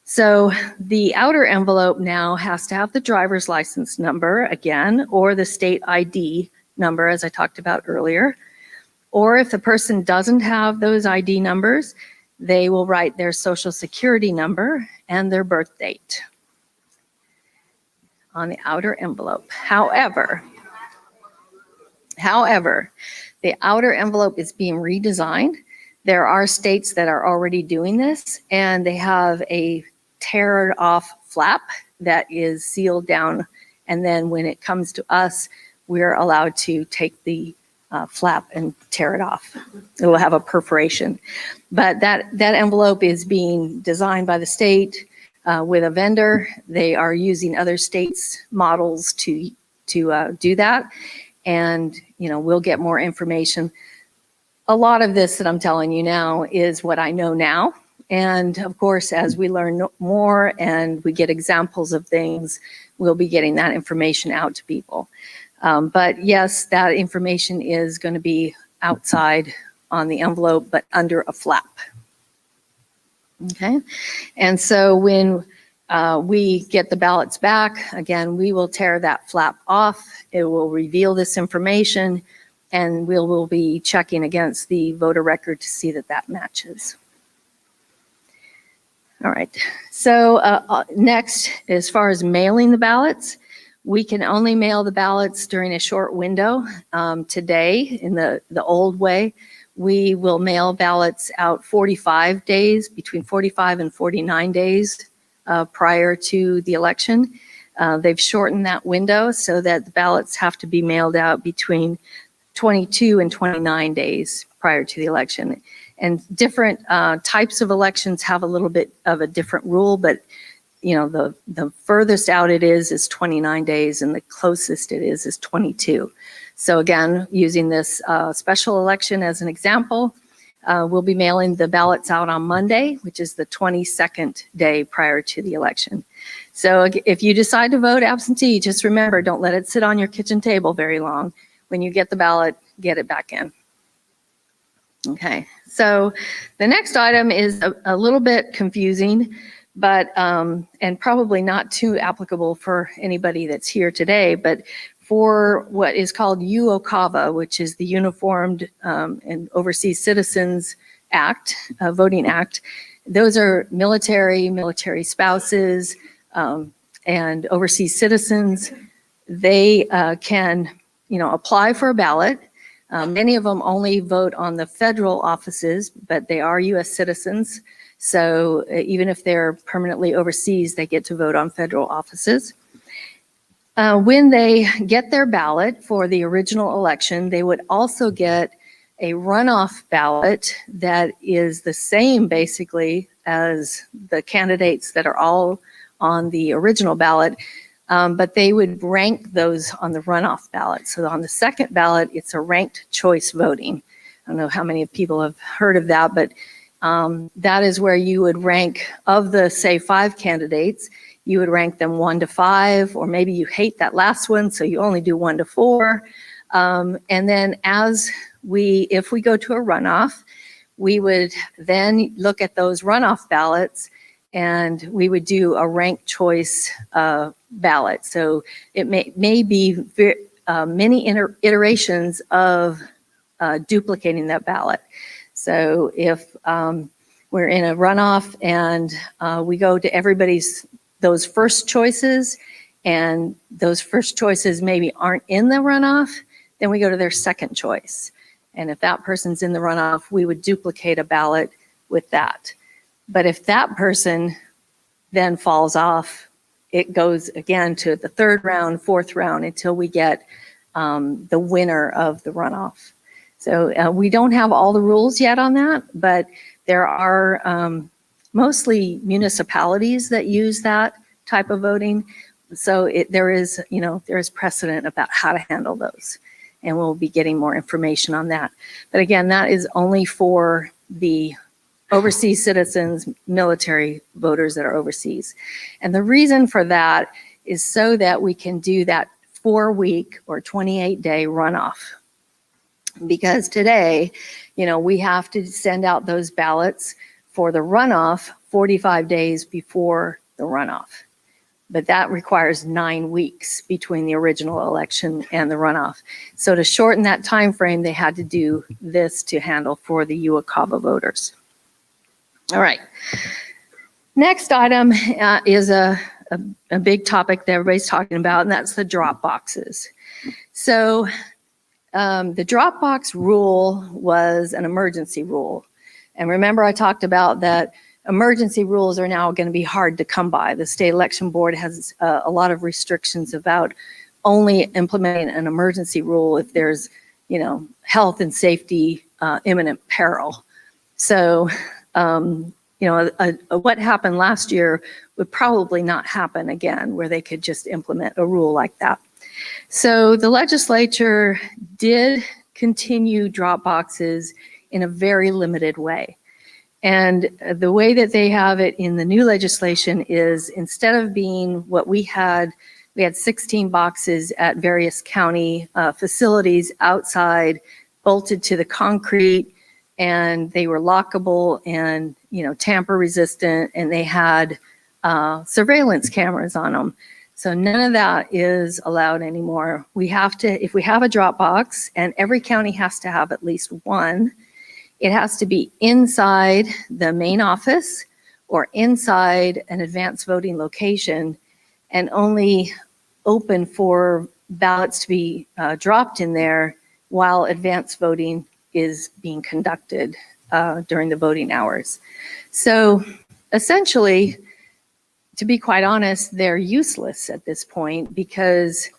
So the outer envelope now has to have the driver's license number again, or the state ID number, as I talked about earlier. Or if the person doesn't have those ID numbers, they will write their social security number and their birth date on the outer envelope. However, the outer envelope is being redesigned. There are states that are already doing this, and they have a teared off flap that is sealed down. And then when it comes to us, we're allowed to take the flap and tear it off. It will have a perforation. But that envelope is being designed by the state with a vendor. They are using other states' models to do that. And, we'll get more information. A lot of this that I'm telling you now is what I know now. And of course, as we learn more and we get examples of things, we'll be getting that information out to people. But yes, that information is going to be outside on the envelope, but under a flap. Okay. And so when we get the ballots back, again, we will tear that flap off. It will reveal this information, and we will be checking against the voter record to see that that matches. All right, so next, as far as mailing the ballots, we can only mail the ballots during a short window. Today, in the old way, we will mail ballots out 45 days, between 45 and 49 days prior to the election. They've shortened that window so that the ballots have to be mailed out between 22 and 29 days prior to the election. And different types of elections have a little bit of a different rule, but the furthest out it is 29 days, and the closest it is 22. So again, using this special election as an example, we'll be mailing the ballots out on Monday, which is the 22nd day prior to the election. So if you decide to vote absentee, just remember, don't let it sit on your kitchen table very long. When you get the ballot, get it back in. Okay, so the next item is a little bit confusing, but and probably not too applicable for anybody that's here today, but for what is called UOCAVA, which is the Uniformed and Overseas Citizens Act, Voting Act. Those are military spouses, and overseas citizens. They can, apply for a ballot. Many of them only vote on the federal offices, but they are U.S. citizens. So even if they're permanently overseas, they get to vote on federal offices. When they get their ballot for the original election, they would also get a runoff ballot that is the same basically as the candidates that are all on the original ballot, but they would rank those on the runoff ballot. So on the second ballot, it's a ranked choice voting. I don't know how many people have heard of that, but that is where you would rank, of the, say, 5 candidates, you would rank them 1 to 5, or maybe you hate that last one, so you only do 1 to 4. And then if we go to a runoff, we would then look at those runoff ballots and we would do a ranked choice ballot. So it may be many iterations of duplicating that ballot. So if we're in a runoff and we go to those first choices, and those first choices maybe aren't in the runoff, then we go to their second choice. And if that person's in the runoff, we would duplicate a ballot with that. But if that person then falls off, it goes again to the 3rd round, 4th round, until we get the winner of the runoff. So we don't have all the rules yet on that, but there are mostly municipalities that use that type of voting. So there is precedent about how to handle those. And we'll be getting more information on that. But again, that is only for the overseas citizens, military voters that are overseas. And the reason for that is so that we can do that 4-week or 28-day runoff. Because today, we have to send out those ballots for the runoff 45 days before the runoff. But that requires 9 weeks between the original election and the runoff. So to shorten that time frame, they had to do this to handle for the UOCAVA voters. All right. Next item is a big topic that everybody's talking about, and that's the drop boxes. So the drop box rule was an emergency rule. And remember, I talked about that emergency rules are now going to be hard to come by. The state election board has a lot of restrictions about only implementing an emergency rule if there's, health and safety, imminent peril. So, what happened last year would probably not happen again, where they could just implement a rule like that. So the legislature did continue drop boxes in a very limited way. And the way that they have it in the new legislation is, instead of being what we had 16 boxes at various county facilities outside, bolted to the concrete, and they were lockable and, tamper resistant, and they had surveillance cameras on them. So none of that is allowed anymore. If we have a drop box, and every county has to have at least one, it has to be inside the main office or inside an advanced voting location, and only open for ballots to be dropped in there while advanced voting is being conducted during the voting hours. So essentially, to be quite honest, they're useless at this point, because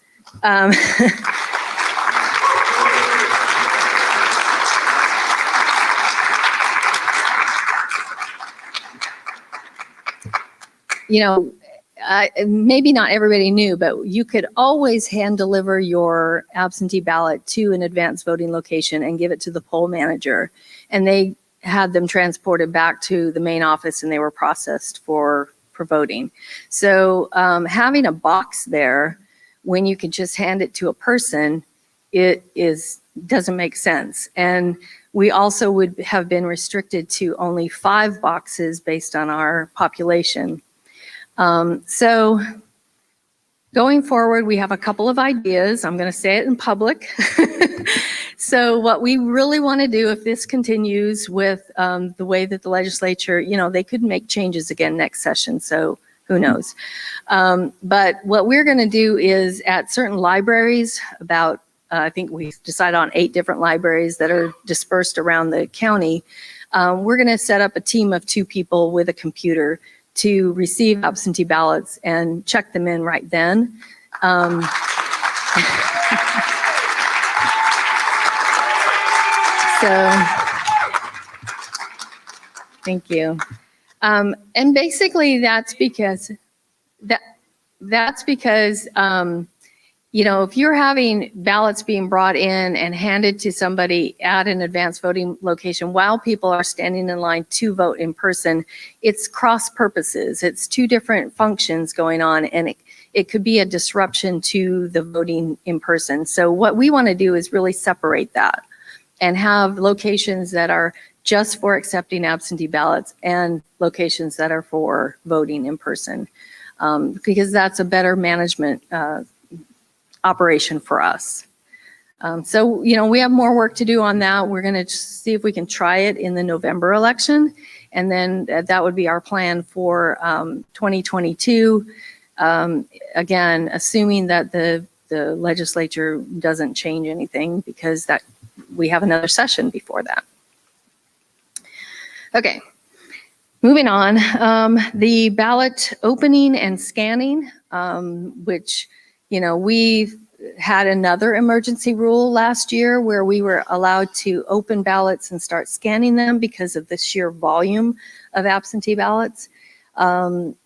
maybe not everybody knew, but you could always hand deliver your absentee ballot to an advanced voting location and give it to the poll manager. And they had them transported back to the main office, and they were processed for voting. So having a box there when you can just hand it to a person, doesn't make sense. And we also would have been restricted to only 5 boxes based on our population. So going forward, we have a couple of ideas. I'm going to say it in public. So what we really want to do, if this continues with the way that the legislature, they could make changes again next session, so who knows. But what we're going to do is, at certain libraries, I think we decided on 8 different libraries that are dispersed around the county, we're going to set up a team of 2 people with a computer to receive absentee ballots and check them in right then. So, thank you. And basically, that's because if you're having ballots being brought in and handed to somebody at an advanced voting location while people are standing in line to vote in person, it's cross purposes. It's two different functions going on, and it could be a disruption to the voting in person. So what we want to do is really separate that and have locations that are just for accepting absentee ballots and locations that are for voting in person, because that's a better management operation for us. So, we have more work to do on that. We're going to see if we can try it in the November election. And then that would be our plan for 2022. Again, assuming that the legislature doesn't change anything, because that we have another session before that. Okay, moving on. The ballot opening and scanning, which, we've had another emergency rule last year where we were allowed to open ballots and start scanning them because of the sheer volume of absentee ballots.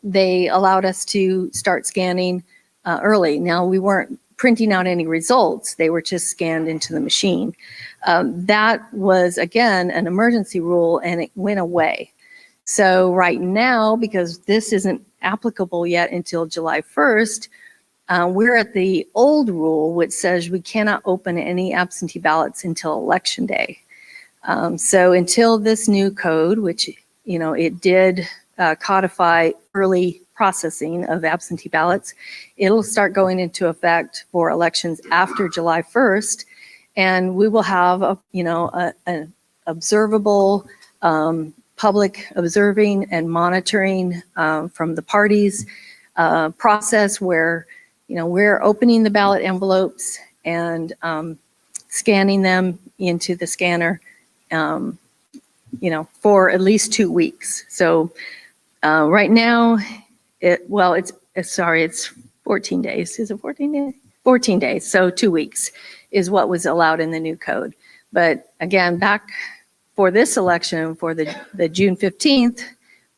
They allowed us to start scanning early. Now, we weren't printing out any results. They were just scanned into the machine. That was, again, an emergency rule, and it went away. So right now, because this isn't applicable yet until July 1st, we're at the old rule, which says we cannot open any absentee ballots until Election Day. So until this new code, which, it did codify early processing of absentee ballots, it'll start going into effect for elections after July 1st. And we will have an observable public observing and monitoring from the parties process where, we're opening the ballot envelopes and scanning them into the scanner, for at least 2 weeks. So right now, it's 14 days. Is it 14 days? 14 days, so 2 weeks is what was allowed in the new code. But again, back for this election, for the June 15th,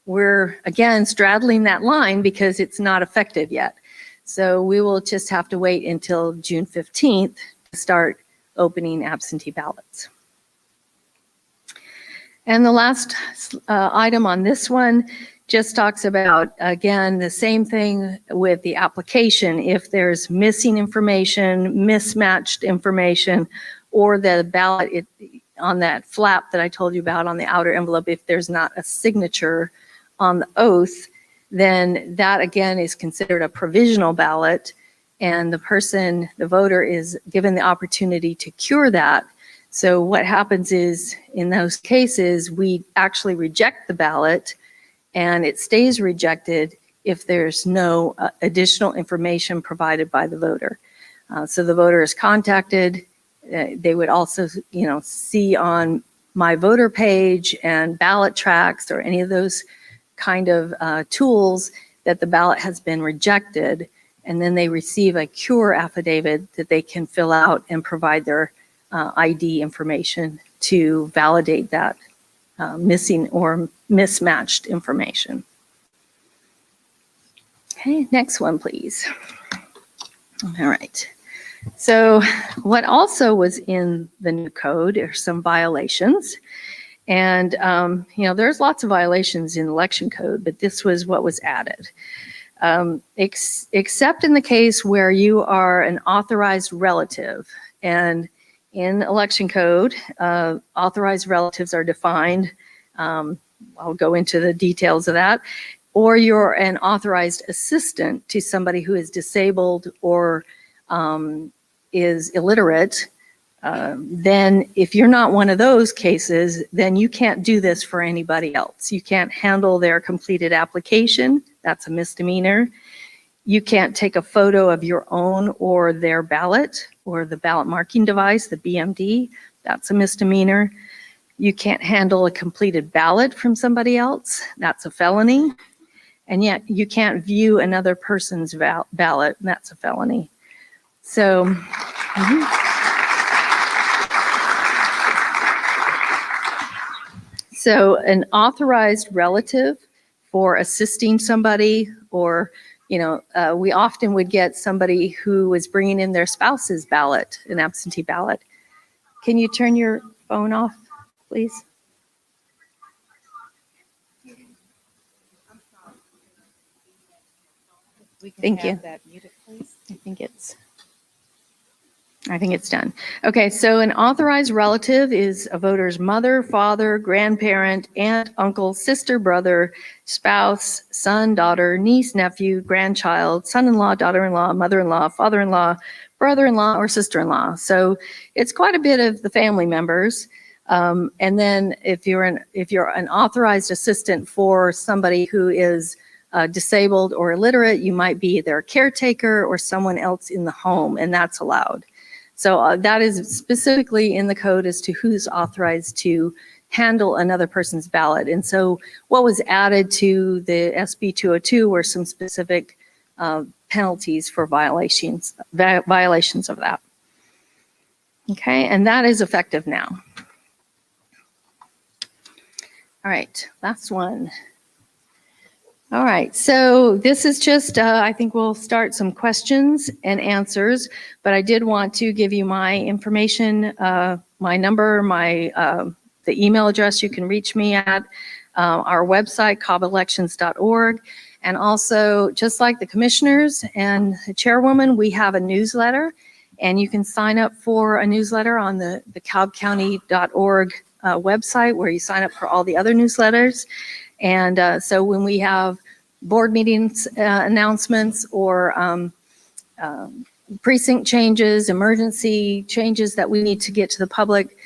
we're again straddling that line because it's not effective yet. So we will just have to wait until June 15th to start opening absentee ballots. And the last item on this one just talks about, again, the same thing with the application. If there's missing information, mismatched information, or the ballot on that flap that I told you about on the outer envelope, if there's not a signature on the oath, then that again is considered a provisional ballot, and the voter is given the opportunity to cure that. So what happens is, in those cases, we actually reject the ballot, and it stays rejected if there's no additional information provided by the voter. So the voter is contacted. They would also, see on my voter page and ballot tracks or any of those kind of tools that the ballot has been rejected, and then they receive a cure affidavit that they can fill out and provide their ID information to validate that missing or mismatched information. Okay, next one, please. All right. So what also was in the new code are some violations. And, there's lots of violations in election code, but this was what was added. Except in the case where you are an authorized relative. And in election code, authorized relatives are defined. I'll go into the details of that. Or you're an authorized assistant to somebody who is disabled or is illiterate. Then if you're not one of those cases, then you can't do this for anybody else. You can't handle their completed application. That's a misdemeanor. You can't take a photo of your own or their ballot or the ballot marking device, the BMD. That's a misdemeanor. You can't handle a completed ballot from somebody else. That's a felony. And yet you can't view another person's ballot, and that's a felony. So, So an authorized relative for assisting somebody, or, we often would get somebody who was bringing in their spouse's ballot, an absentee ballot. Can you turn your phone off, please? Thank you. I think it's done. Okay, so an authorized relative is a voter's mother, father, grandparent, aunt, uncle, sister, brother, spouse, son, daughter, niece, nephew, grandchild, son-in-law, daughter-in-law, mother-in-law, father-in-law, brother-in-law, or sister-in-law. So it's quite a bit of the family members. And then if you're an authorized assistant for somebody who is disabled or illiterate, you might be their caretaker or someone else in the home, and that's allowed. So that is specifically in the code as to who's authorized to handle another person's ballot. And so what was added to the SB 202 were some specific penalties for violations of that. Okay, and that is effective now. All right, last one. All right, so this is just, I think we'll start some questions and answers, but I did want to give you my information, my number, the email address you can reach me at, our website, cobbelections.org, and also, just like the commissioners and the chairwoman, we have a newsletter, and you can sign up for a newsletter on the cobbcounty.org website, where you sign up for all the other newsletters. And so when we have board meetings announcements or precinct changes, emergency changes that we need to get to the public,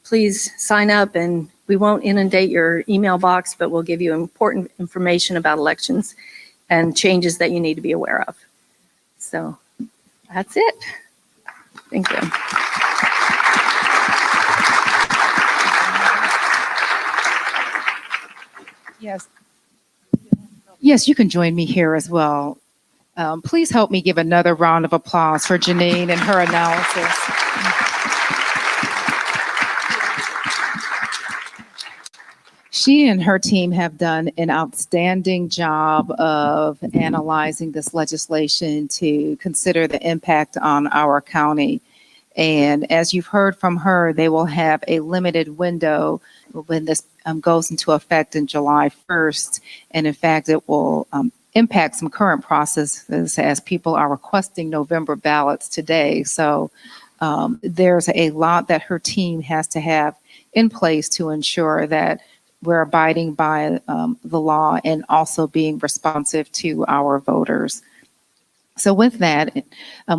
please sign up, and we won't inundate your email box, but we'll give you important information about elections and changes that you need to be aware of. So that's it. Thank you. Yes, you can join me here as well. Please help me give another round of applause for Janine and her analysis. She and her team have done an outstanding job of analyzing this legislation to consider the impact on our county. And as you've heard from her, they will have a limited window when this goes into effect in July 1st. And in fact, it will impact some current processes as people are requesting November ballots today. So there's a lot that her team has to have in place to ensure that we're abiding by the law and also being responsive to our voters. So with that,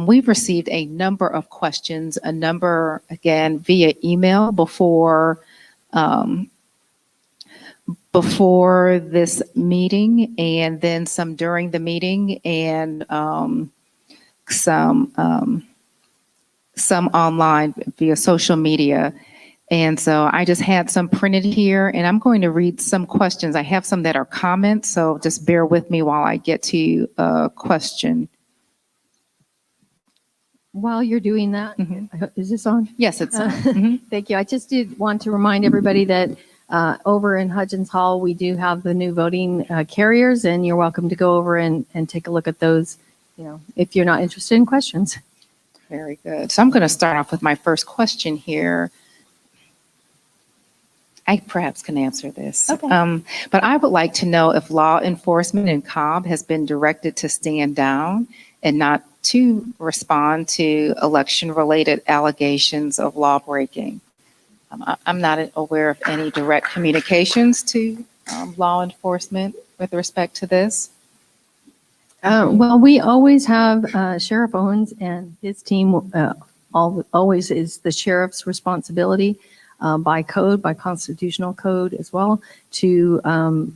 we've received a number of questions, again, via email before this meeting, and then some during the meeting, and some online via social media. And so I just had some printed here, and I'm going to read some questions. I have some that are comments, so just bear with me while I get to a question. While you're doing that, is this on? Yes, it's on. Thank you. I just did want to remind everybody that over in Hudgens Hall, we do have the new voting carriers, and you're welcome to go over and take a look at those, if you're not interested in questions. Very good. So I'm going to start off with my first question here. I perhaps can answer this. Okay. But I would like to know if law enforcement in Cobb has been directed to stand down and not to respond to election-related allegations of law breaking. I'm not aware of any direct communications to law enforcement with respect to this. Well, we always have Sheriff Owens and his team. Always is the sheriff's responsibility by code, by constitutional code as well, to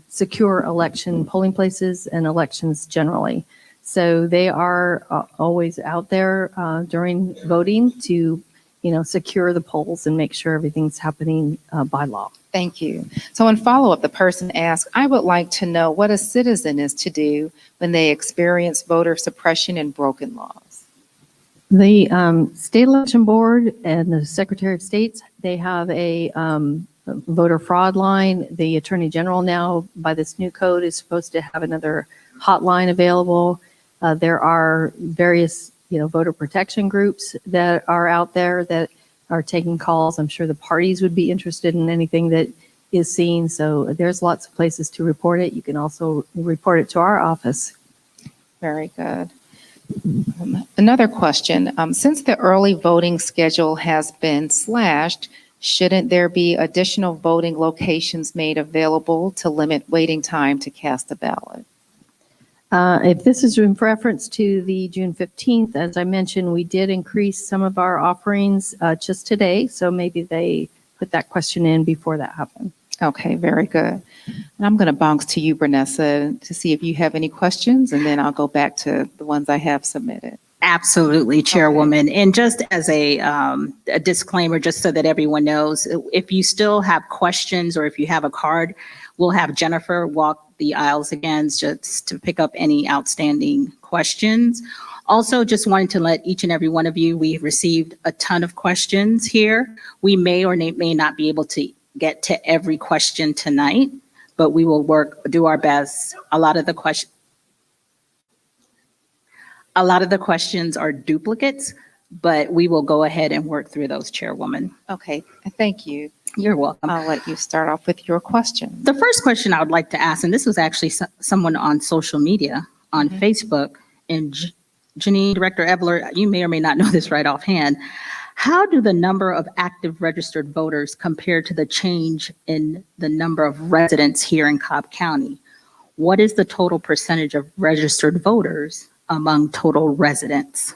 secure election polling places and elections generally. So they are always out there during voting to, secure the polls and make sure everything's happening by law. Thank you. So in follow-up, the person asked, I would like to know what a citizen is to do when they experience voter suppression and broken laws. The State Election Board and the Secretary of State, they have a voter fraud line. The Attorney General now, by this new code, is supposed to have another hotline available. There are various, voter protection groups that are out there that are taking calls. I'm sure the parties would be interested in anything that is seen. So there's lots of places to report it. You can also report it to our office. Very good. Another question. Since the early voting schedule has been slashed, shouldn't there be additional voting locations made available to limit waiting time to cast a ballot? If this is in reference to the June 15th, as I mentioned, we did increase some of our offerings just today. So maybe they put that question in before that happened. Okay, very good. And I'm going to bounce to you, Vanessa, to see if you have any questions, and then I'll go back to the ones I have submitted. Absolutely, Chairwoman. And just as a disclaimer, just so that everyone knows, if you still have questions or if you have a card, we'll have Jennifer walk the aisles again just to pick up any outstanding questions. Also, just wanted to let each and every one of you, we've received a ton of questions here. We may or may not be able to get to every question tonight, but we will do our best. A lot of the questions are duplicates, but we will go ahead and work through those, Chairwoman. Okay, thank you. You're welcome. I'll let you start off with your question. The first question I would like to ask, and this was actually someone on social media, on Facebook, and Janine, Director Evler, you may or may not know this right offhand. How do the number of active registered voters compare to the change in the number of residents here in Cobb County? What is the total percentage of registered voters among total residents?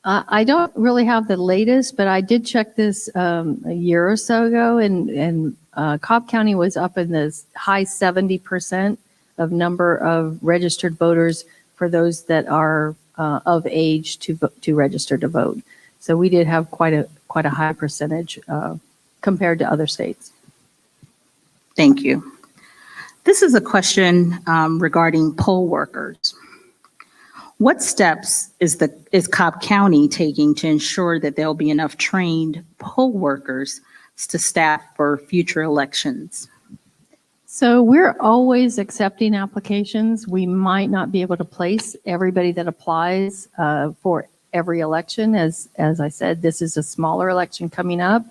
I don't really have the latest, but I did check this a year or so ago, and Cobb County was up in the high 70% of number of registered voters for those that are of age to register to vote. So we did have quite a high percentage compared to other states. Thank you. This is a question regarding poll workers. What steps is Cobb County taking to ensure that there'll be enough trained poll workers to staff for future elections? So we're always accepting applications. We might not be able to place everybody that applies for every election. As I said, this is a smaller election coming up.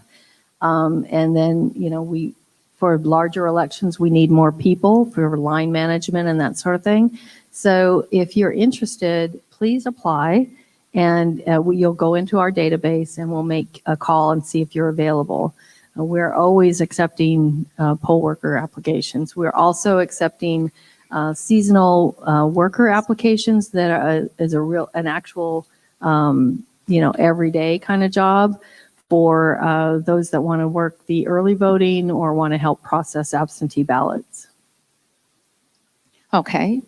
And then, for larger elections, we need more people for line management and that sort of thing. So if you're interested, please apply, and you'll go into our database and we'll make a call and see if you're available. We're always accepting poll worker applications. We're also accepting seasonal worker applications that is an actual, everyday kind of job for those that want to work the early voting or want to help process absentee ballots. Okay.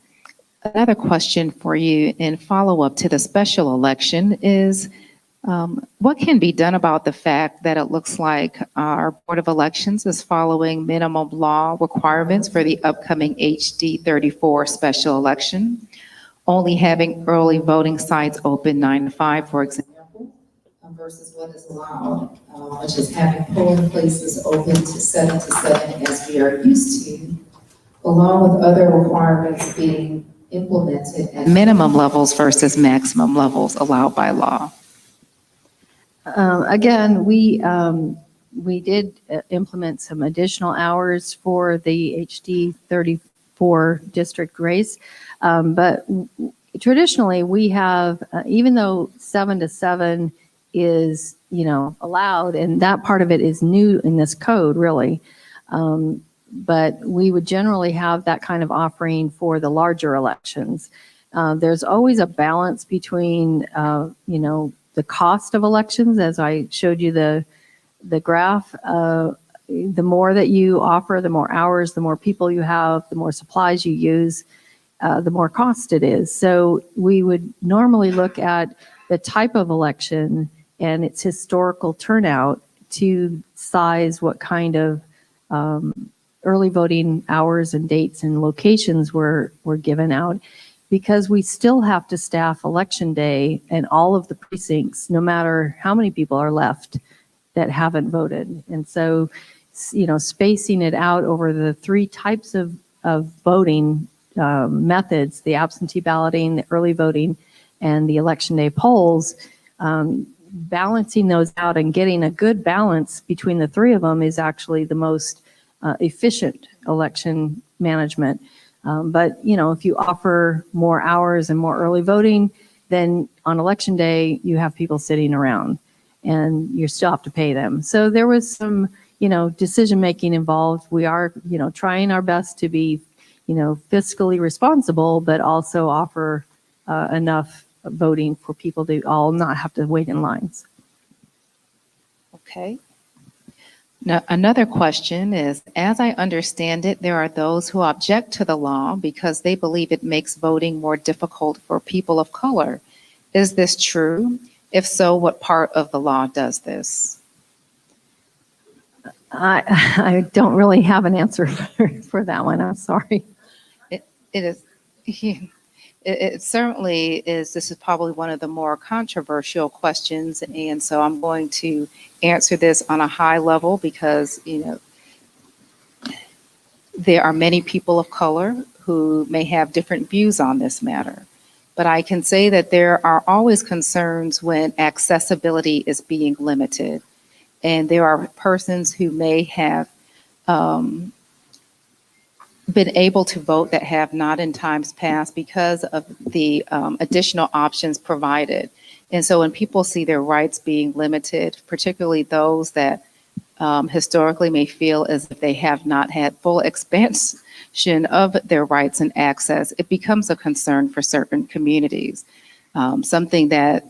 Another question for you in follow-up to the special election is, what can be done about the fact that it looks like our Board of Elections is following minimum law requirements for the upcoming HD 34 special election, only having early voting sites open 9 to 5, for example, versus what is allowed, which is having polling places open to 7 to 7 as we are used to, along with other requirements being implemented at minimum levels versus maximum levels allowed by law. Again, we did implement some additional hours for the HD 34 district race, but traditionally we have, even though 7 to 7 is, allowed, and that part of it is new in this code, really. But we would generally have that kind of offering for the larger elections. There's always a balance between, the cost of elections, as I showed you the graph. The more that you offer, the more hours, the more people you have, the more supplies you use, the more cost it is. So we would normally look at the type of election and its historical turnout to size what kind of early voting hours and dates and locations were given out, because we still have to staff election day and all of the precincts, no matter how many people are left that haven't voted. And so spacing it out over the three types of voting methods, the absentee balloting, the early voting, and the election day polls, balancing those out and getting a good balance between the three of them is actually the most efficient election management. But, if you offer more hours and more early voting, then on election day, you have people sitting around and you still have to pay them. So there was some, decision-making involved. We are, trying our best to be, fiscally responsible, but also offer enough voting for people to all not have to wait in lines. Okay. Now, another question is, as I understand it, there are those who object to the law because they believe it makes voting more difficult for people of color. Is this true? If so, what part of the law does this? I don't really have an answer for that one. I'm sorry. It is. It certainly is. This is probably one of the more controversial questions. And so I'm going to answer this on a high level because, there are many people of color who may have different views on this matter. But I can say that there are always concerns when accessibility is being limited. And there are persons who may have been able to vote that have not in times past because of the additional options provided. And so when people see their rights being limited, particularly those that historically may feel as if they have not had full expansion of their rights and access, it becomes a concern for certain communities. Something that,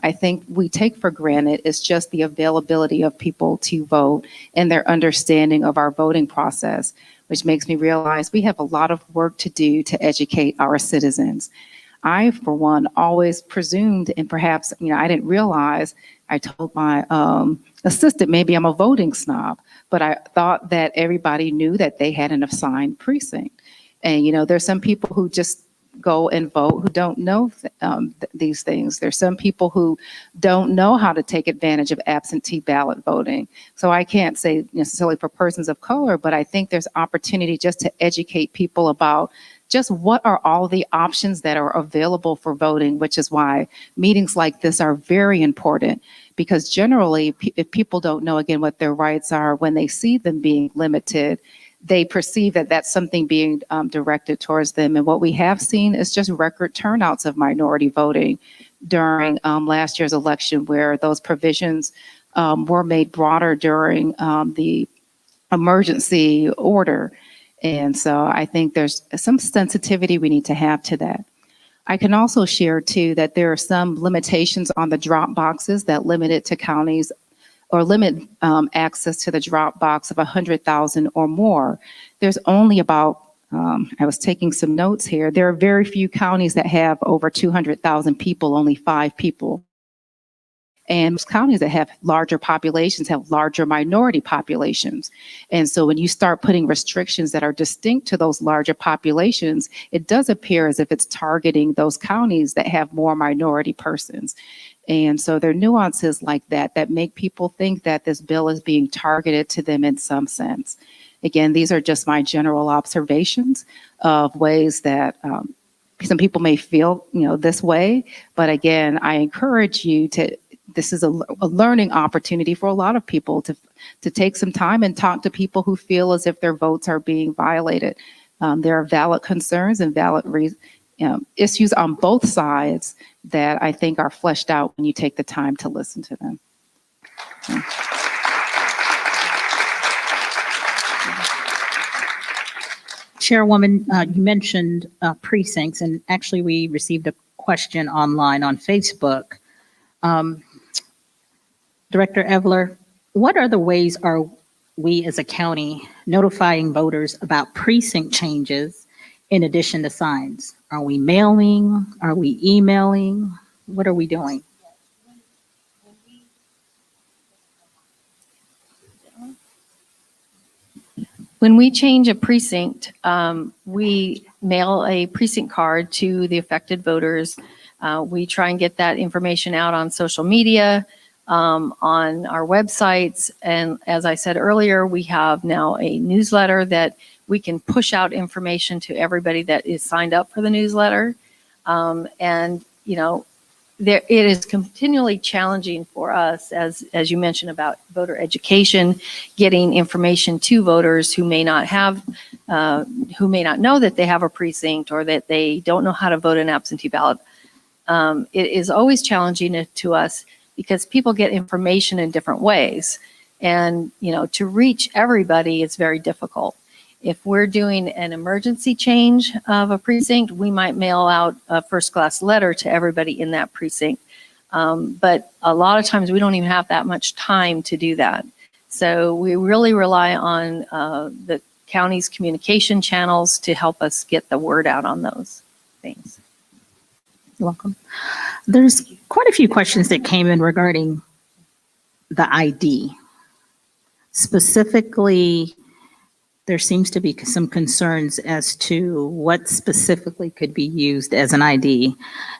I think we take for granted is just the availability of people to vote and their understanding of our voting process, which makes me realize we have a lot of work to do to educate our citizens. I, for one, always presumed, and perhaps, I didn't realize, I told my assistant, maybe I'm a voting snob, but I thought that everybody knew that they had an assigned precinct. And, there's some people who just go and vote who don't know these things. There's some people who don't know how to take advantage of absentee ballot voting. So I can't say necessarily for persons of color, but I think there's opportunity just to educate people about just what are all the options that are available for voting, which is why meetings like this are very important, because generally if people don't know, again, what their rights are, when they see them being limited, they perceive that that's something being directed towards them. And what we have seen is just record turnouts of minority voting during last year's election, where those provisions were made broader during the emergency order. And so I think there's some sensitivity we need to have to that. I can also share too that there are some limitations on the drop boxes that limit it to counties or limit access to the drop box of 100,000 or more. There's only about, I was taking some notes here, there are very few counties that have over 200,000 people, only 5 people. And most counties that have larger populations have larger minority populations. And so when you start putting restrictions that are distinct to those larger populations, it does appear as if it's targeting those counties that have more minority persons. And so there are nuances like that that make people think that this bill is being targeted to them in some sense. Again, these are just my general observations of ways that some people may feel, this way. But again, I encourage you to, this is a learning opportunity for a lot of people to take some time and talk to people who feel as if their votes are being violated. There are valid concerns and valid issues on both sides that I think are fleshed out when you take the time to listen to them. Chairwoman, you mentioned precincts, and actually we received a question online on Facebook. Director Evler, what are the ways are we as a county notifying voters about precinct changes in addition to signs? Are we mailing? Are we emailing? What are we doing? When we change a precinct, we mail a precinct card to the affected voters. We try and get that information out on social media. on our websites. And as I said earlier, we have now a newsletter that we can push out information to everybody that is signed up for the newsletter. And, you know, it is continually challenging for us, as you mentioned about voter education, getting information to voters who may not have, who may not know that they have a precinct or that they don't know how to vote an absentee ballot. It is always challenging to us because people get information in different ways. And, you know, to reach everybody is very difficult. If we're doing an emergency change of a precinct, we might mail out a first-class letter to everybody in that precinct. But a lot of times we don't even have that much time to do that. So we really rely on the county's communication channels to help us get the word out on those things. You're welcome. There's quite a few questions that came in regarding the ID. Specifically, there seems to be some concerns as to what specifically could be used as an ID.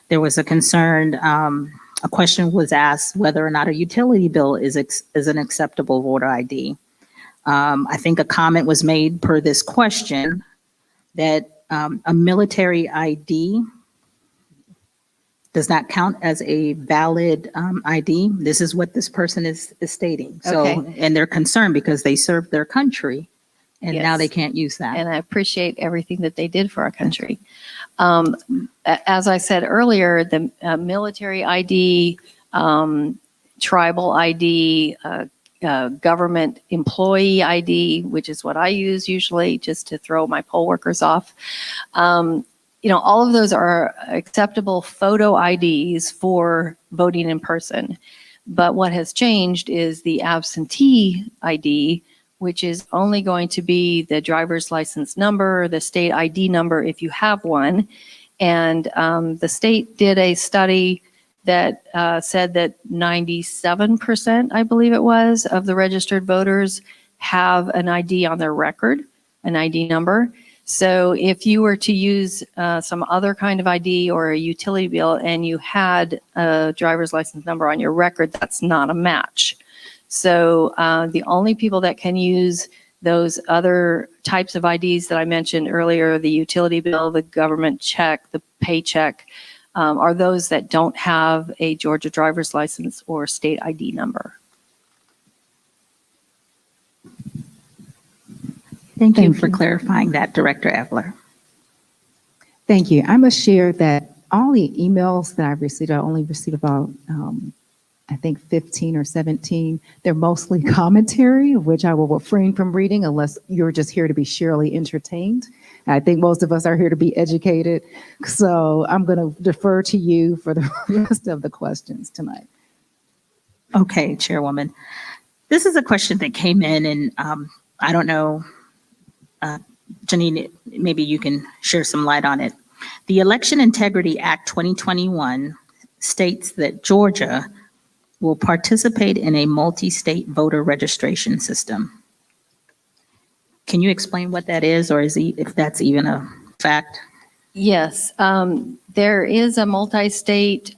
There was a concern, a question was asked whether or not a utility bill is an acceptable voter ID. I think a comment was made per this question that a military ID does not count as a valid ID. This is what this person is stating. So, Okay. and they're concerned because they served their country and now Yes. they can't use that. And I appreciate everything that they did for our country. As I said earlier, the military ID, tribal ID, government employee ID, which is what I use usually just to throw my poll workers off. You know, all of those are acceptable photo IDs for voting in person. But what has changed is the absentee ID, which is only going to be the driver's license number, the state ID number if you have one. And the state did a study that said that 97%, I believe it was, of the registered voters have an ID on their record, an ID number. So if you were to use some other kind of ID or a utility bill and you had a driver's license number on your record, that's not a match. So the only people that can use those other types of IDs that I mentioned earlier, the utility bill, the government check, the paycheck, are those that don't have a Georgia driver's license or state ID number. Thank you Thank for you. clarifying that, Director Evler. Thank you. I must share that all the emails that I've received, I only received about, I think 15 or 17. They're mostly commentary, which I will refrain from reading unless you're just here to be sheerly entertained. I think most of us are here to be educated. So I'm going to defer to you for the rest of the questions tonight. Okay, Chairwoman. This is a question that came in and I don't know, Janine, maybe you can share some light on it. The Election Integrity Act 2021 states that Georgia will participate in a multi-state voter registration system. Can you explain what that is, or if that's even a fact? Yes, there is a multi-state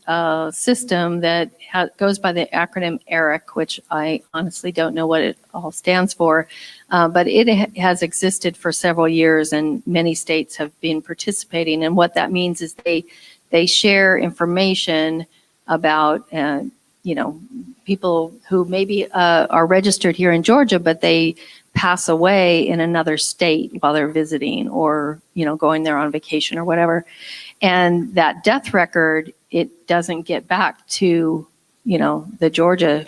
system that goes by the acronym ERIC, which I honestly don't know what it all stands for, but it has existed for several years and many states have been participating. And what that means is they share information about, you know, people who maybe are registered here in Georgia, but they pass away in another state while they're visiting or, you know, going there on vacation or whatever. And that death record, it doesn't get back to, you know, the Georgia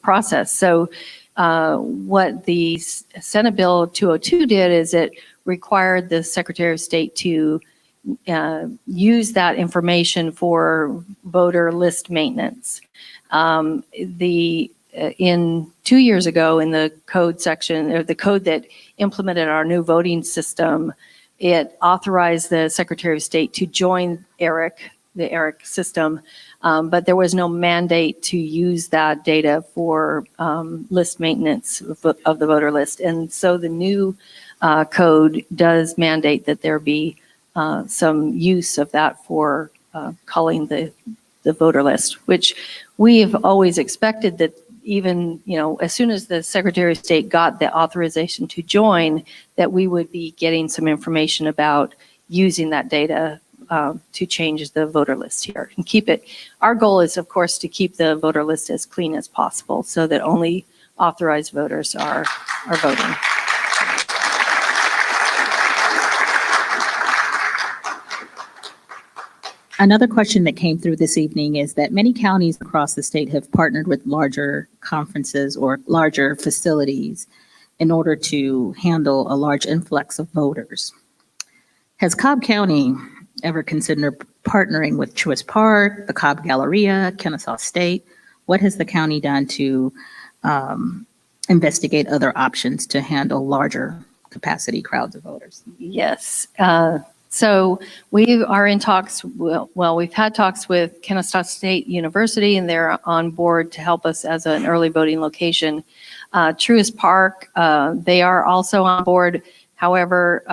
process. So what the Senate Bill 202 did is it required the Secretary of State to use that information for voter list maintenance. In 2 years ago in the code section, or the code that implemented our new voting system, it authorized the Secretary of State to join ERIC, the ERIC system, but there was no mandate to use that data for list maintenance of the voter list. And so the new code does mandate that there be some use of that for culling the the voter list, which we've always expected that even, as soon as the Secretary of State got the authorization to join, that we would be getting some information about using that data to change the voter list here and keep it. Our goal is, of course, to keep the voter list as clean as possible so that only authorized voters are voting. Another question that came through this evening is that many counties across the state have partnered with larger conferences or larger facilities in order to handle a large influx of voters. Has Cobb County ever considered partnering with Truist Park, the Cobb Galleria, Kennesaw State? What has the county done to investigate other options to handle larger capacity crowds of voters? Yes. So we are in talks, we've had talks with Kennesaw State University, and they're on board to help us as an early voting location. Truist Park, they are also on board. However,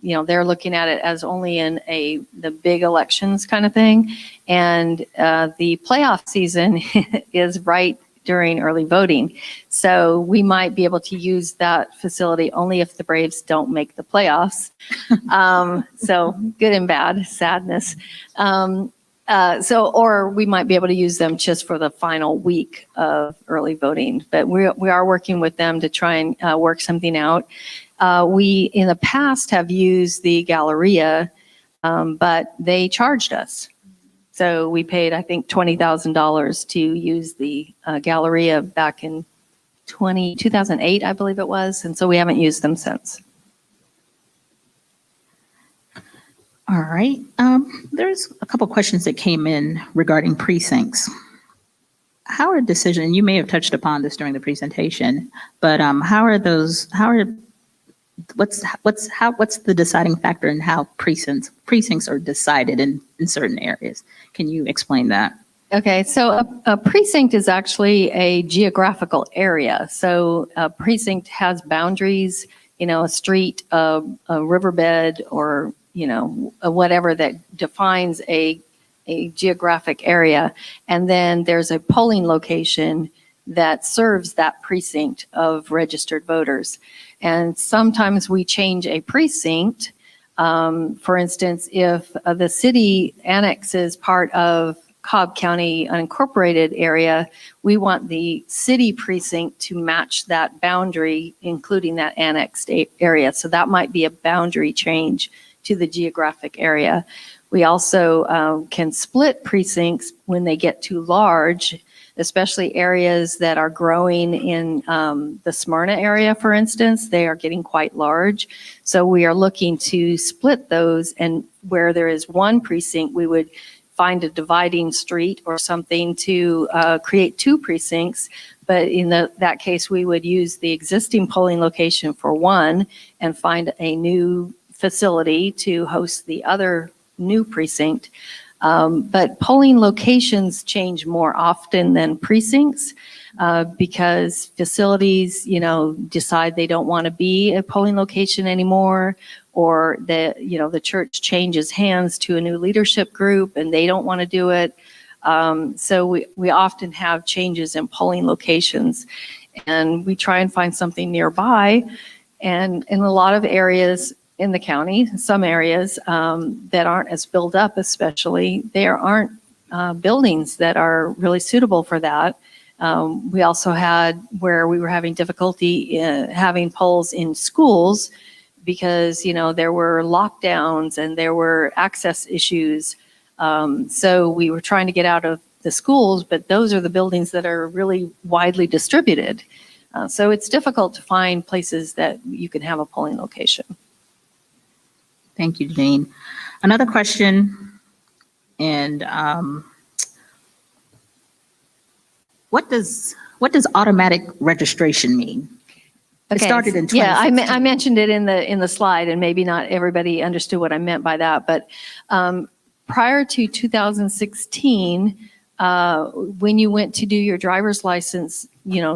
they're looking at it as only in the big elections kind of thing. And the playoff season is right during early voting. So we might be able to use that facility only if the Braves don't make the playoffs. So good and bad, sadness. Or we might be able to use them just for the final week of early voting. But we are working with them to try and work something out. We, in the past, have used the Galleria, but they charged us. So we paid, I think, $20,000 to use the Galleria back in 2008, I believe it was. And so we haven't used them since. All right. There's a couple questions that came in regarding precincts. How are decisions, and you may have touched upon this during the presentation, but what's the deciding factor in how precincts are decided in certain areas? Can you explain that? Okay, so a precinct is actually a geographical area. So a precinct has boundaries, a street, a riverbed, or, whatever that defines a geographic area. And then there's a polling location that serves that precinct of registered voters. And sometimes we change a precinct. For instance, if the city annexes part of Cobb County unincorporated area, we want the city precinct to match that boundary, including that annexed area. So that might be a boundary change to the geographic area. We also can split precincts when they get too large, especially areas that are growing in the Smyrna area, for instance. They are getting quite large. So we are looking to split those, and where there is one precinct, we would find a dividing street or something to create two precincts. But in that case, we would use the existing polling location for one and find a new facility to host the other new precinct. But polling locations change more often than precincts because facilities, decide they don't want to be a polling location anymore, or the church changes hands to a new leadership group and they don't want to do it. So we often have changes in polling locations, and we try and find something nearby. And in a lot of areas in the county, some areas that aren't as built up, especially, there aren't buildings that are really suitable for that. We also had where we were having difficulty in having polls in schools because, there were lockdowns and there were access issues. So we were trying to get out of the schools, but those are the buildings that are really widely distributed. So it's difficult to find places that you can have a polling location. Thank you, Janine. Another question, and what does automatic registration mean? It started in 2016. Yeah, I mentioned it in the slide, and maybe not everybody understood what I meant by that. But prior to 2016, when you went to do your driver's license,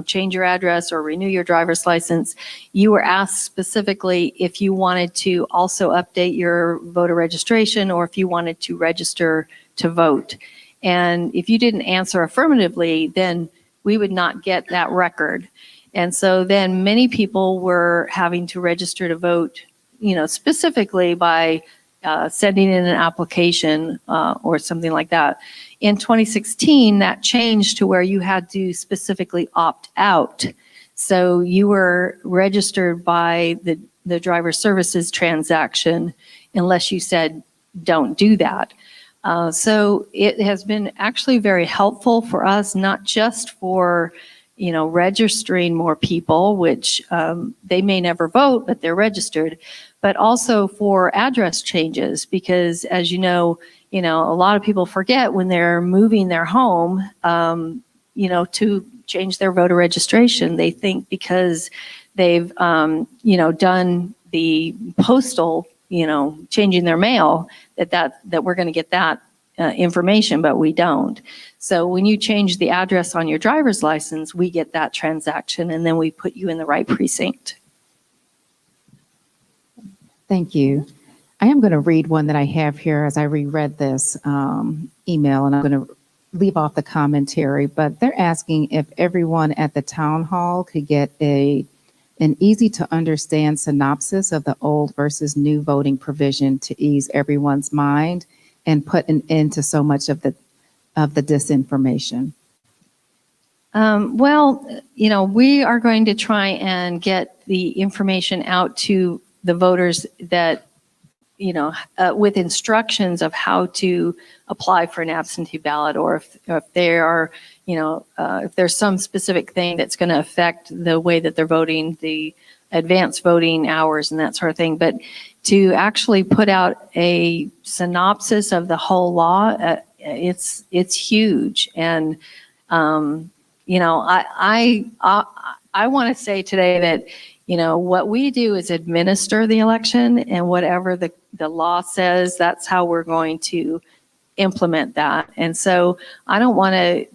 change your address or renew your driver's license, you were asked specifically if you wanted to also update your voter registration or if you wanted to register to vote. And if you didn't answer affirmatively, then we would not get that record. And so then many people were having to register to vote, specifically by sending in an application or something like that. In 2016, that changed to where you had to specifically opt out. So you were registered by the driver services transaction unless you said, don't do that. So it has been actually very helpful for us, not just for, registering more people, which they may never vote, but they're registered, but also for address changes, because as you know, a lot of people forget when they're moving their home, to change their voter registration. They think because they've, done the postal, changing their mail, that we're going to get that information, but we don't. So when you change the address on your driver's license, we get that transaction, and then we put you in the right precinct. Thank you. I am going to read one that I have here as I reread this email, and I'm going to leave off the commentary, but they're asking if everyone at the town hall could get an easy to understand synopsis of the old versus new voting provision to ease everyone's mind and put an end to so much of the disinformation. We are going to try and get the information out to the voters that, with instructions of how to apply for an absentee ballot, or if they are, if there's some specific thing that's going to affect the way that they're voting, the advanced voting hours and that sort of thing. But to actually put out a synopsis of the whole law, it's huge. And, I want to say today that, what we do is administer the election, and whatever the law says, that's how we're going to implement that. And so I don't want to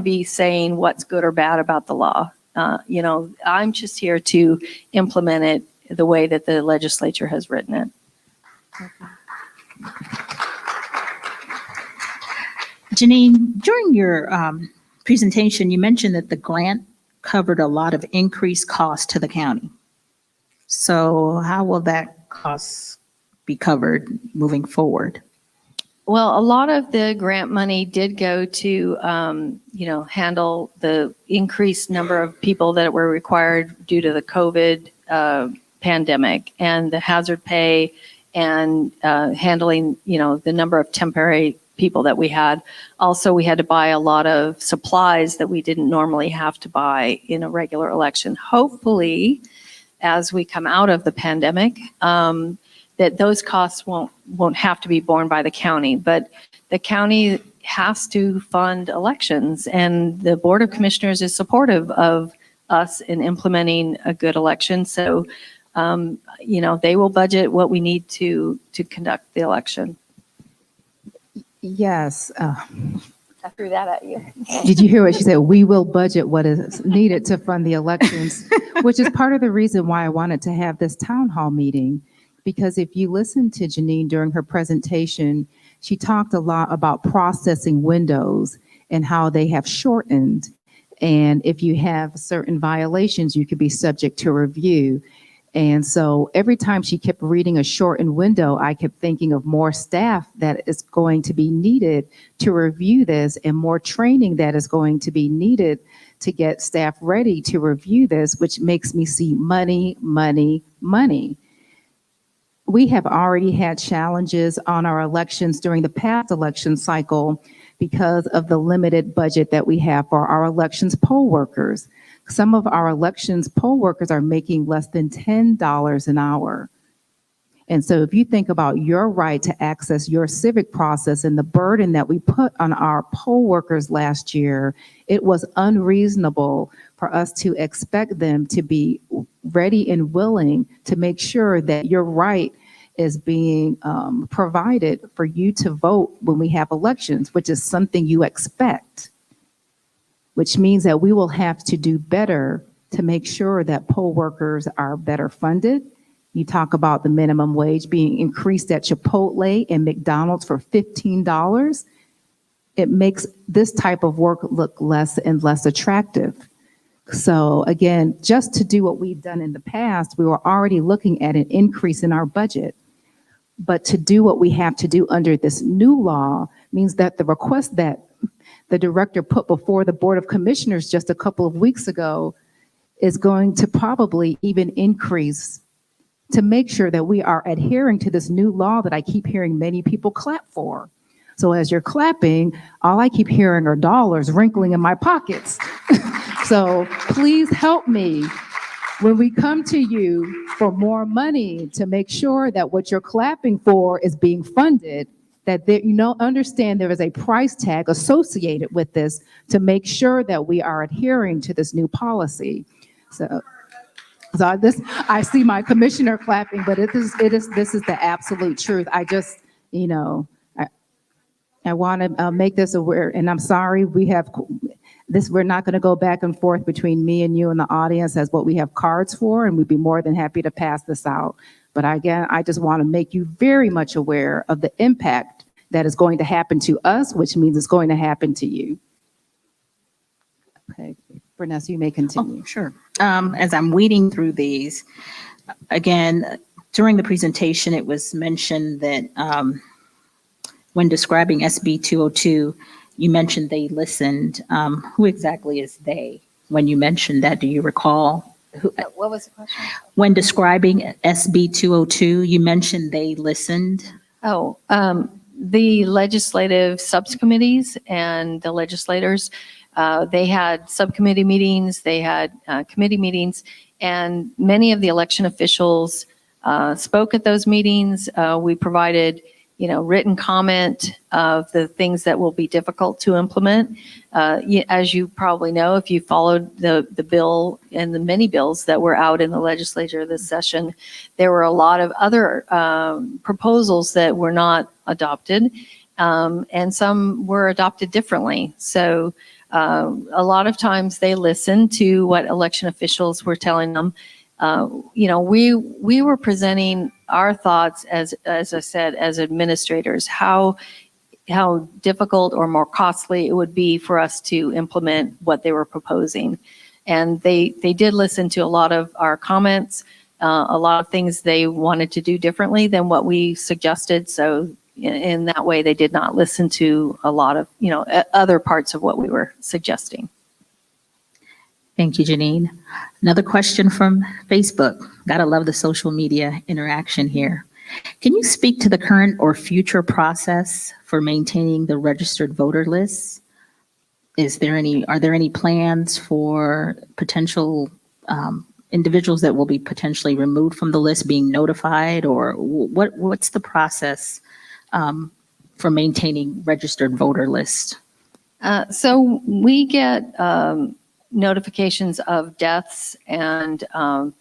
be saying what's good or bad about the law. I'm just here to implement it the way that the legislature has written it. Janine, during your presentation, you mentioned that the grant covered a lot of increased costs to the county. So how will that cost be covered moving forward? Well, a lot of the grant money did go to, handle the increased number of people that were required due to the COVID pandemic, and the hazard pay, and handling, the number of temporary people that we had. Also, we had to buy a lot of supplies that we didn't normally have to buy in a regular election. Hopefully, as we come out of the pandemic, that those costs won't have to be borne by the county. But the county has to fund elections, and the Board of Commissioners is supportive of us in implementing a good election. So, they will budget what we need to conduct the election. Yes. I threw that at you. Did you hear what she said? We will budget what is needed to fund the elections, which is part of the reason why I wanted to have this town hall meeting. Because if you listen to Janine during her presentation, she talked a lot about processing windows and how they have shortened. And if you have certain violations, you could be subject to review. And so every time she kept reading a shortened window, I kept thinking of more staff that is going to be needed to review this, and more training that is going to be needed to get staff ready to review this, which makes me see money, money, money. We have already had challenges on our elections during the past election cycle because of the limited budget that we have for our elections poll workers. Some of our elections poll workers are making less than $10 an hour. And so if you think about your right to access your civic process and the burden that we put on our poll workers last year, it was unreasonable for us to expect them to be ready and willing to make sure that your right is being provided for you to vote when we have elections, which is something you expect, which means that we will have to do better to make sure that poll workers are better funded. You talk about the minimum wage being increased at Chipotle and McDonald's for $15. it makes this type of work look less and less attractive. So again, just to do what we've done in the past, we were already looking at an increase in our budget. But to do what we have to do under this new law means that the request that the director put before the Board of Commissioners just a couple of weeks ago is going to probably even increase to make sure that we are adhering to this new law that I keep hearing many people clap for. So as you're clapping, all I keep hearing are dollars wrinkling in my pockets. So please help me when we come to you for more money to make sure that what you're clapping for is being funded, that there, understand there is a price tag associated with this to make sure that we are adhering to this new policy. So I see my commissioner clapping, but this is the absolute truth. I just, I want to make this aware, and I'm sorry, we're not going to go back and forth between me and you and the audience as what we have cards for, and we'd be more than happy to pass this out. But again, I just want to make you very much aware of the impact that is going to happen to us, which means it's going to happen to you. Okay, Vanessa, you may continue. Oh, sure. As I'm weeding through these, again, during the presentation, it was mentioned that when describing SB 202, you mentioned they listened. Who exactly is they? When you mentioned that, do you recall? What was the question? When describing SB 202, you mentioned they listened. Oh, the legislative subcommittees and the legislators, they had subcommittee meetings, they had committee meetings, and many of the election officials spoke at those meetings. We provided written comment of the things that will be difficult to implement. As you probably know, if you followed the bill and the many bills that were out in the legislature this session, there were a lot of other proposals that were not adopted, and some were adopted differently. So a lot of times they listened to what election officials were telling them. We were presenting our thoughts as I said, as administrators, how difficult or more costly it would be for us to implement what they were proposing. And they did listen to a lot of our comments, a lot of things they wanted to do differently than what we suggested. So in that way, they did not listen to a lot of, other parts of what we were suggesting. Thank you, Janine. Another question from Facebook. Gotta love the social media interaction here. Can you speak to the current or future process for maintaining the registered voter lists? Are there any plans for potential individuals that will be potentially removed from the list being notified, or what's the process for maintaining registered voter lists? So we get notifications of deaths and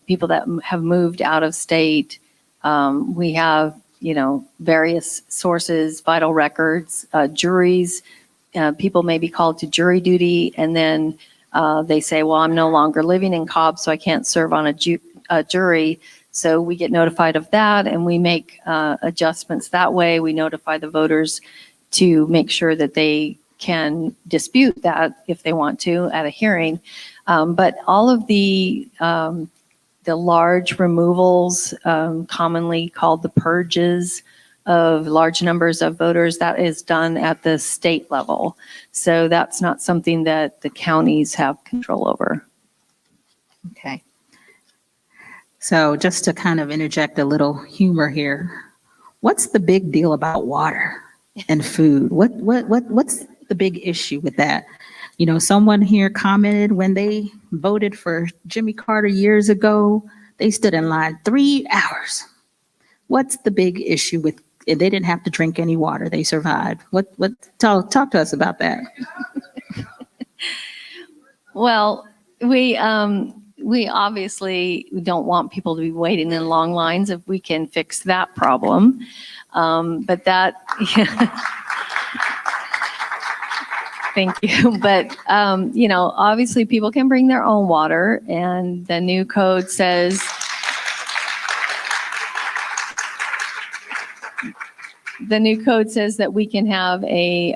people that have moved out of state. We have, various sources, vital records, juries. People may be called to jury duty, and then they say, well, I'm no longer living in Cobb, so I can't serve on a jury. So we get notified of that, and we make adjustments that way. We notify the voters to make sure that they can dispute that if they want to at a hearing. But all of the large removals, commonly called the purges of large numbers of voters, that is done at the state level. So that's not something that the counties have control over. Okay. So just to kind of interject a little humor here, what's the big deal about water and food? What's the big issue with that? Someone here commented when they voted for Jimmy Carter years ago, they stood in line 3 hours. What's the big issue with they didn't have to drink any water, they survived? Talk to us about that. Well, we obviously don't want people to be waiting in long lines if we can fix that problem. But that, thank you. But, obviously people can bring their own water, and the new code says The new code says that we can have a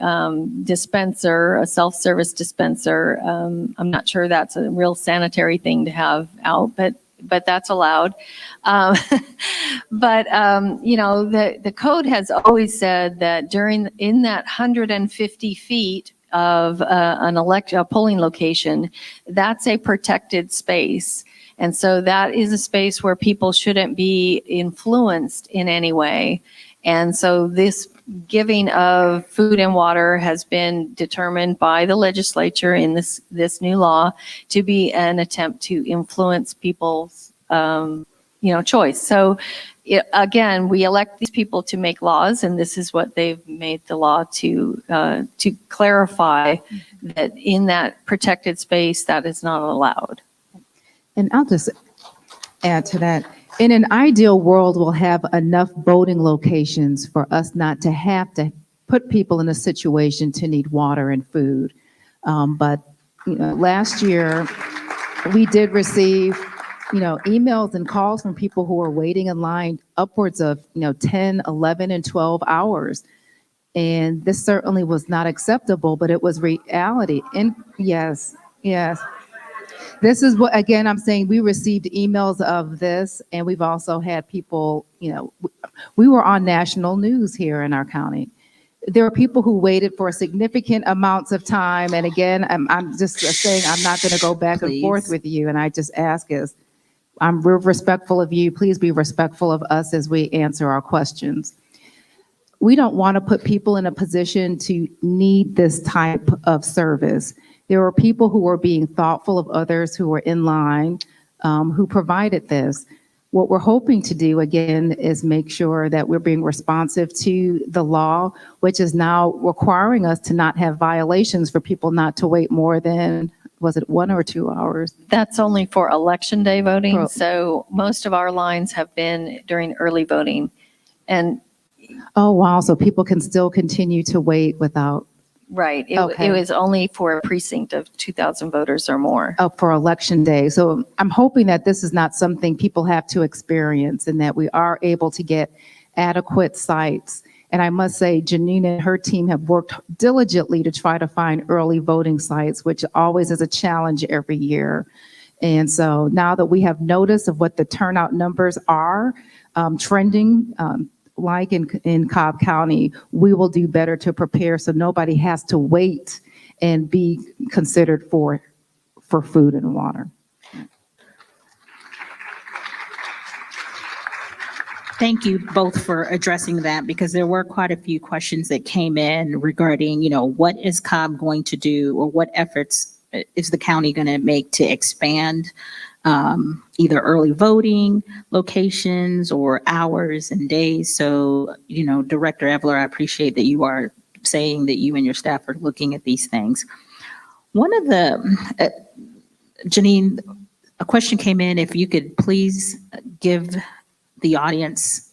dispenser, a self-service dispenser. I'm not sure that's a real sanitary thing to have out, but that's allowed. Um, the code has always said that in that 150 feet of a polling location, that's a protected space. And so that is a space where people shouldn't be influenced in any way. And so this giving of food and water has been determined by the legislature in this new law to be an attempt to influence people's, choice. So again, we elect these people to make laws, and this is what they've made the law to clarify that in that protected space, that is not allowed. And I'll just add to that. In an ideal world, we'll have enough voting locations for us not to have to put people in a situation to need water and food. But last year, we did receive, emails and calls from people who were waiting in line upwards of, 10, 11, and 12 hours. And this certainly was not acceptable, but it was reality. And yes. This is what, again, I'm saying we received emails of this, and we've also had people, we were on national news here in our county. There are people who waited for significant amounts of time. And again, I'm just saying, I'm not going to go back and forth with you. And I just ask we're respectful of you. Please be respectful of us as we answer our questions. We don't want to put people in a position to need this type of service. There were people who were being thoughtful of others who were in line, who provided this. What we're hoping to do, again, is make sure that we're being responsive to the law, which is now requiring us to not have violations for people not to wait more than, was it 1 or 2 hours? That's only for election day voting. So most of our lines have been during early voting. And Oh, wow. So people can still continue to wait without. right. It Okay. was only for a precinct of 2,000 voters or more. For election day. So I'm hoping that this is not something people have to experience and that we are able to get adequate sites. And I must say, Janine and her team have worked diligently to try to find early voting sites, which always is a challenge every year. And so now that we have notice of what the turnout numbers are trending, like in Cobb County, we will do better to prepare so nobody has to wait and be considered for food and water. Thank you both for addressing that, because there were quite a few questions that came in regarding, what is Cobb going to do, or what efforts is the county going to make to expand either early voting locations or hours and days. So, Director Evler, I appreciate that you are saying that you and your staff are looking at these things. One of the, Janine, a question came in, if you could please give the audience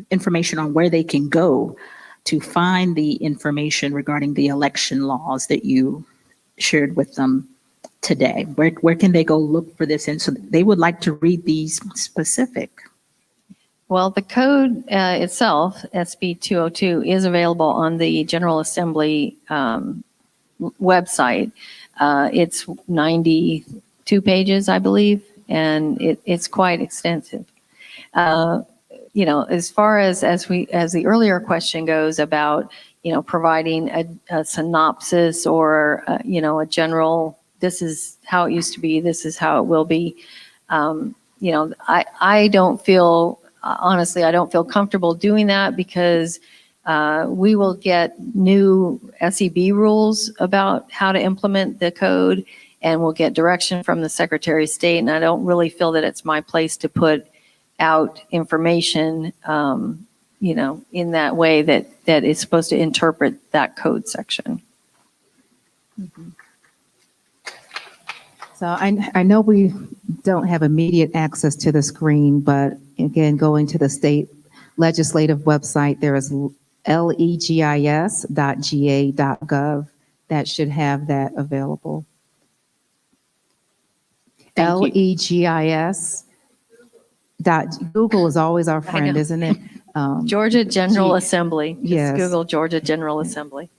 information on where they can go to find the information regarding the election laws that you shared with them today. Where can they go look for this? And so they would like to read these specific. Well, the code itself, SB 202, is available on the General Assembly website. It's 92 pages, I believe, and it's quite extensive. As far as the earlier question goes about, providing a synopsis or, a general, this is how it used to be, this is how it will be. I don't feel, honestly, I don't feel comfortable doing that because we will get new SEB rules about how to implement the code, and we'll get direction from the Secretary of State. And I don't really feel that it's my place to put out information, in that way that is supposed to interpret that code section. Mm-hmm. So I know we don't have immediate access to the screen, but again, going to the state legislative website, there is legis.ga.gov that should have that available. Thank you. legis. Google is always our friend, isn't it? Georgia General G- Assembly. Just Yes. Google Georgia General Assembly.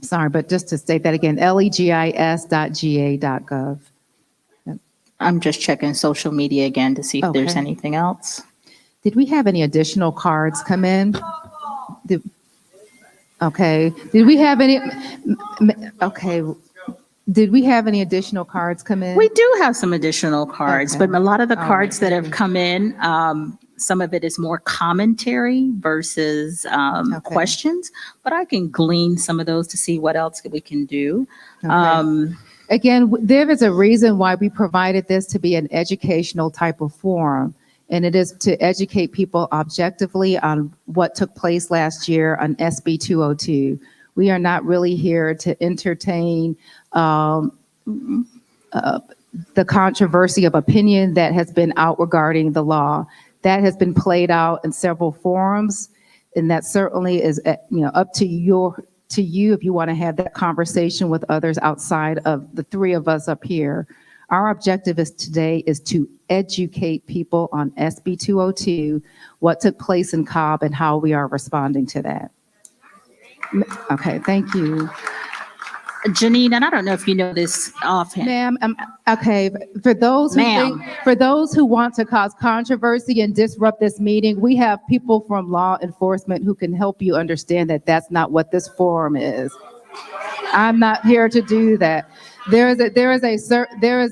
Sorry, but just to state that again, legis.ga.gov. I'm just checking social media again to see if there's Okay. anything else. Did we have any additional cards come in? Okay. Did we have any? Okay. Did we have any additional cards come in? We do have some additional cards, Okay. but a lot of the All cards right. that have come in, some of it is more commentary versus Okay. questions, but I can glean some of those to see what else we can do. Okay. Again, there is a reason why we provided this to be an educational type of forum, and it is to educate people objectively on what took place last year on SB 202. We are not really here to entertain the controversy of opinion that has been out regarding the law. That has been played out in several forums, and that certainly is, up to you if you want to have that conversation with others outside of the three of us up here. Our objective today is to educate people on SB 202, what took place in Cobb, and how we are responding to that. Okay, thank you. Janine, and I don't know if you know this offhand. Ma'am, okay, for those who want to cause controversy and disrupt this meeting, we have people from law enforcement who can help you understand that that's not what this forum is. I'm not here to do that. There is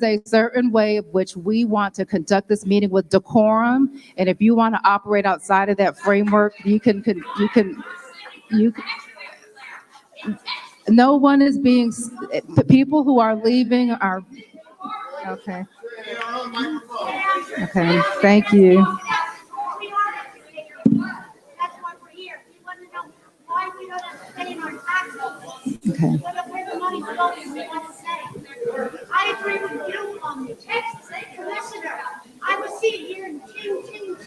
a certain way of which we want to conduct this meeting with decorum, and if you want to operate outside of that framework, you can. No one is being, the people who are leaving are, okay. Okay, thank you. That's why we're here. We want to know why we don't have to pay in our taxes. Okay. Where the money's going, we want to say. I agree with you on the Texas Commissioner. I was sitting here in ting.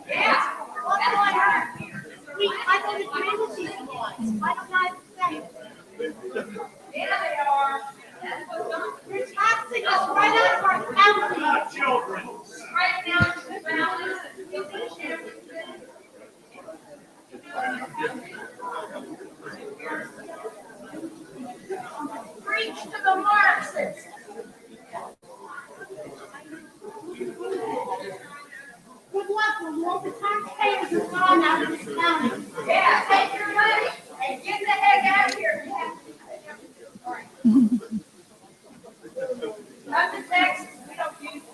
Yeah. What do I heard? I don't agree with these laws. I don't know how to say it. Yeah, they are. You're taxing us right out of our county. Children. Right now, preach to the Marxists. Good luck with all the taxpayers who gone out of this county. Yeah, take your money and get the heck out of here. Come to Texas, we don't use it.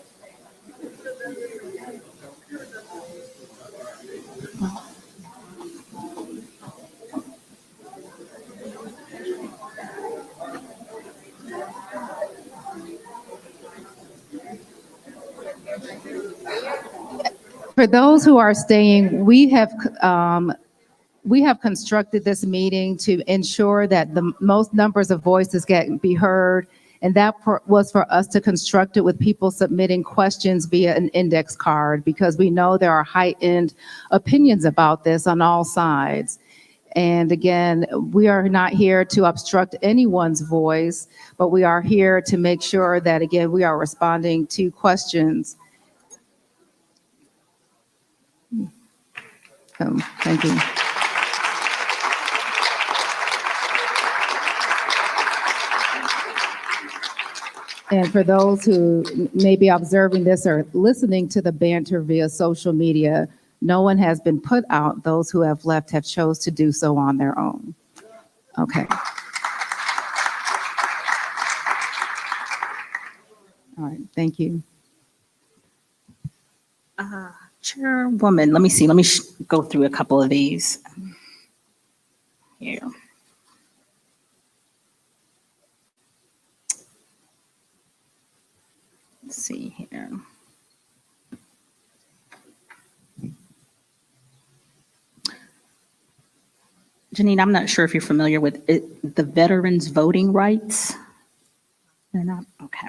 For those who are staying, we have constructed this meeting to ensure that the most numbers of voices be heard. And that was for us to construct it with people submitting questions via an index card, because we know there are heightened opinions about this on all sides. And again, we are not here to obstruct anyone's voice, but we are here to make sure that, again, we are responding to questions. Thank you. And for those who may be observing this or listening to the banter via social media, no one has been put out. Those who have left have chose to do so on their own. Okay. All right, thank you. Chairwoman, let me see. Let me go through a couple of these. Here. Let's see here. Janine, I'm not sure if you're familiar with the veterans' voting rights. They're not, okay.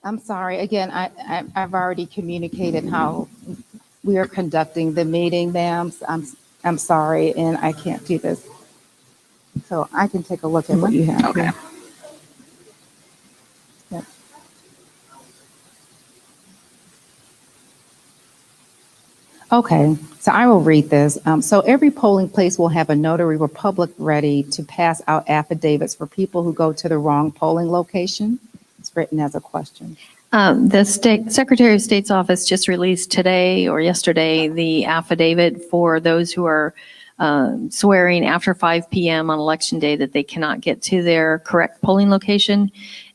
I'm sorry, again, I've already communicated how we are conducting the meeting, ma'am. I'm sorry, and I can't do this. So I can take a look at what you have. Okay. here. Yep. Okay, so I will read this. So every polling place will have a notary republic ready to pass out affidavits for people who go to the wrong polling location. It's written as a question. The State Secretary of State's office just released today or yesterday the affidavit for those who are swearing after 5 p.m. on Election Day that they cannot get to their correct polling location.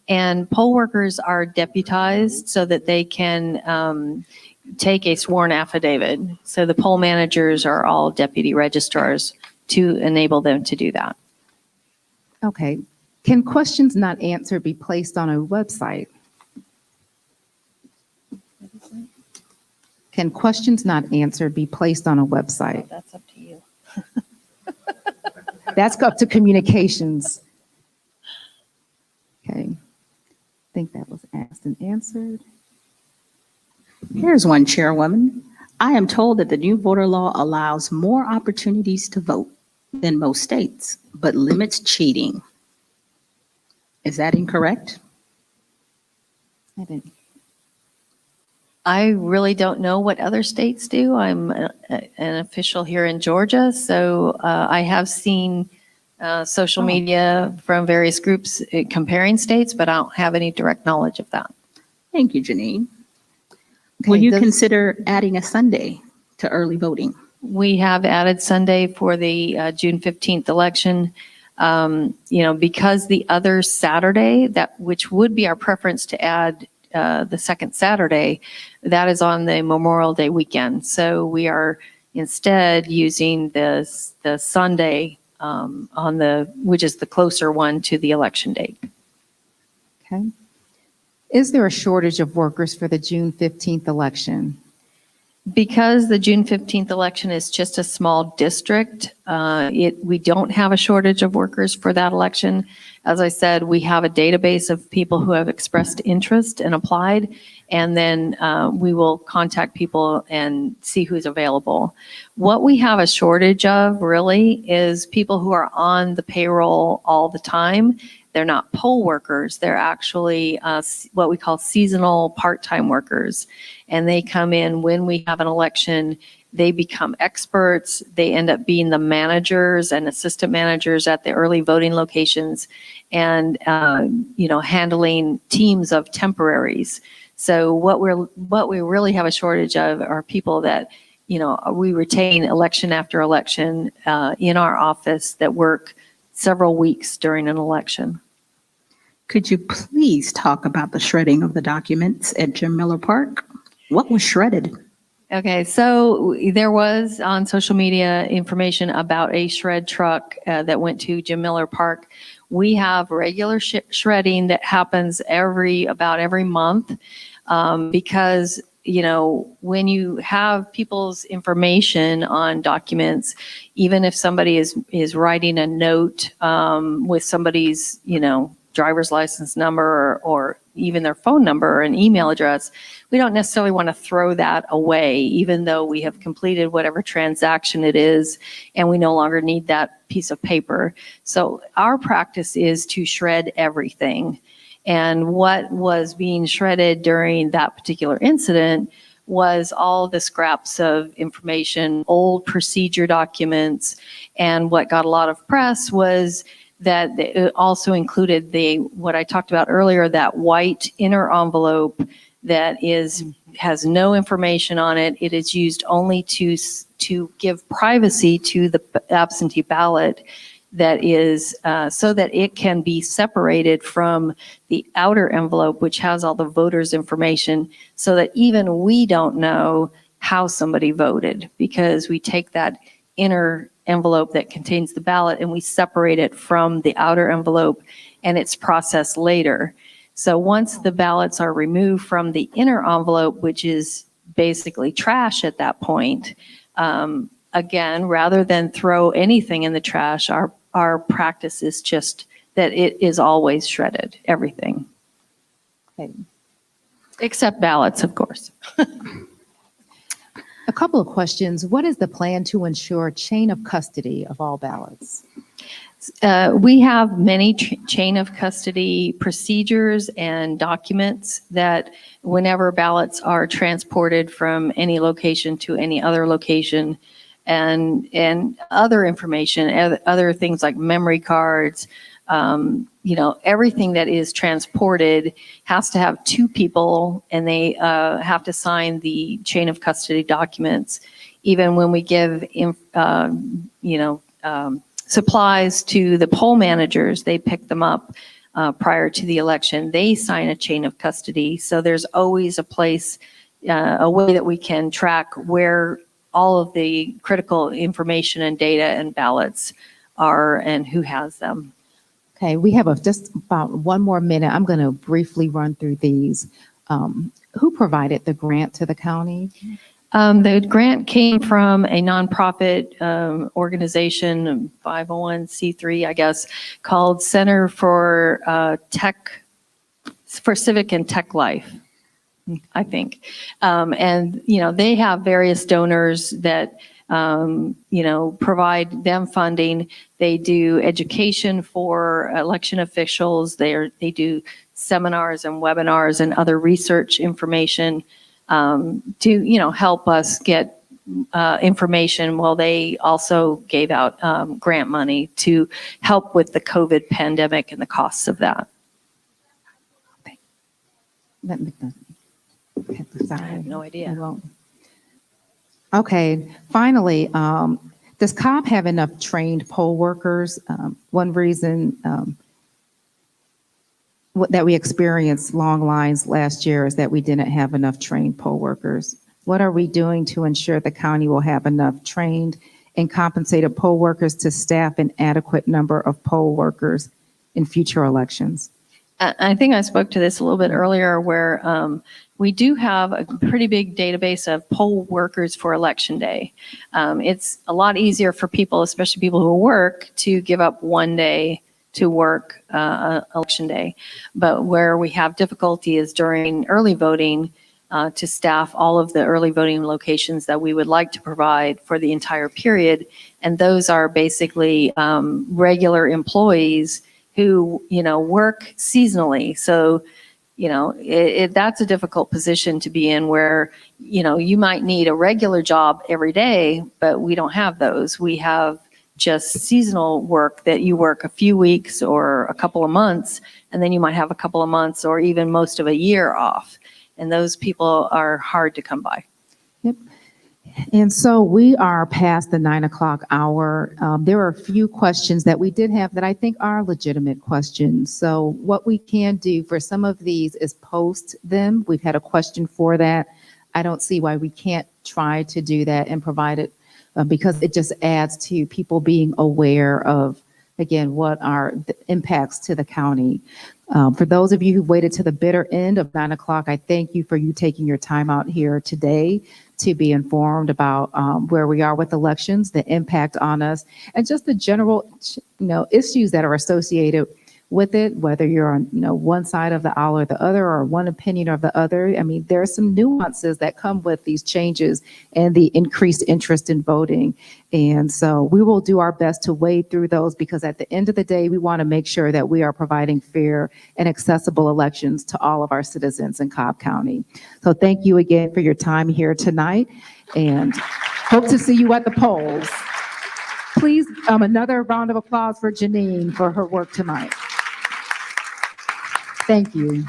And poll workers are deputized so that they can take a sworn affidavit. So the poll managers are all deputy registrars to enable them to do that. Okay, can questions not answered be placed on a website? Can questions not answered be placed on a website? That's up to you. That's up to communications. Okay, I think that was asked and answered. Here's one, Chairwoman. I am told that the new voter law allows more opportunities to vote than most states, but limits cheating. Is that incorrect? I didn't. I really don't know what other states do. I'm an official here in Georgia, so I have seen social media from various groups comparing states, but I don't have any direct knowledge of that. Thank you, Janine. Will Okay, you does- consider adding a Sunday to early voting? We have added Sunday for the June 15th election. Because the other Saturday, which would be our preference to add the second Saturday, that is on the Memorial Day weekend. So we are instead using the Sunday which is the closer one to the election date. Okay. Is there a shortage of workers for the June 15th election? Because the June 15th election is just a small district, we don't have a shortage of workers for that election. As I said, we have a database of people who have expressed interest and applied, and then we will contact people and see who's available. What we have a shortage of really is people who are on the payroll all the time. They're not poll workers. They're actually what we call seasonal part-time workers. And they come in when we have an election. They become experts. They end up being the managers and assistant managers at the early voting locations and, handling teams of temporaries. So what we really have a shortage of are people that, we retain election after election in our office that work several weeks during an election. Could you please talk about the shredding of the documents at Jim Miller Park? What was shredded? Okay, so there was on social media information about a shred truck that went to Jim Miller Park. We have regular shredding that happens about every month because, when you have people's information on documents, even if somebody is writing a note with somebody's, driver's license number or even their phone number or an email address, we don't necessarily want to throw that away, even though we have completed whatever transaction it is, and we no longer need that piece of paper. So our practice is to shred everything. And what was being shredded during that particular incident was all the scraps of information, old procedure documents, and what got a lot of press was that it also included what I talked about earlier, that white inner envelope that has no information on it. It is used only to give privacy to the absentee ballot, that is so that it can be separated from the outer envelope, which has all the voters' information, so that even we don't know how somebody voted, because we take that inner envelope that contains the ballot and we separate it from the outer envelope, and it's processed later. So once the ballots are removed from the inner envelope, which is basically trash at that point, again, rather than throw anything in the trash, our practice is just that it is always shredded, everything. Okay. Except ballots, of course. A couple of questions. What is the plan to ensure chain of custody of all ballots? We have many chain of custody procedures and documents that whenever ballots are transported from any location to any other location, and other information, other things like memory cards, everything that is transported has to have two people, and they have to sign the chain of custody documents. Even when we give, supplies to the poll managers, they pick them up prior to the election. They sign a chain of custody. So there's always a place, a way that we can track where all of the critical information and data and ballots are and who has them. Okay, we have just about 1 more minute. I'm going to briefly run through these. Who provided the grant to the county? The grant came from a nonprofit organization, 501c3, I guess, called Center for Civic and Tech Life, I think. And, they have various donors that, provide them funding. They do education for election officials. They do seminars and webinars and other research information to, help us get information. Well, they also gave out grant money to help with the COVID pandemic and the costs of that. I have no idea. Okay, finally, does Cobb have enough trained poll workers? One reason that we experienced long lines last year is that we didn't have enough trained poll workers. What are we doing to ensure the county will have enough trained and compensated poll workers to staff an adequate number of poll workers in future elections? I think I spoke to this a little bit earlier, where we do have a pretty big database of poll workers for Election Day. It's a lot easier for people, especially people who work, to give up one day to work Election Day. But where we have difficulty is during early voting to staff all of the early voting locations that we would like to provide for the entire period. And those are basically regular employees who, work seasonally. So, that's a difficult position to be in, where, you might need a regular job every day, but we don't have those. We have just seasonal work that you work a few weeks or a couple of months, and then you might have a couple of months or even most of a year off. And those people are hard to come by. Yep. And so we are past the 9 o'clock hour. There are a few questions that we did have that I think are legitimate questions. So what we can do for some of these is post them. We've had a question for that. I don't see why we can't try to do that and provide it because it just adds to people being aware of, again, what are the impacts to the county. For those of you who waited to the bitter end of 9 o'clock, I thank you for you taking your time out here today to be informed about where we are with elections, the impact on us, and just the general, issues that are associated with it, whether you're on, one side of the aisle or the other, or one opinion or the other. I mean, there are some nuances that come with these changes and the increased interest in voting. And so we will do our best to wade through those, because at the end of the day, we want to make sure that we are providing fair and accessible elections to all of our citizens in Cobb County. So thank you again for your time here tonight, and hope to see you at the polls. Please, another round of applause for Janine for her work tonight. Thank you.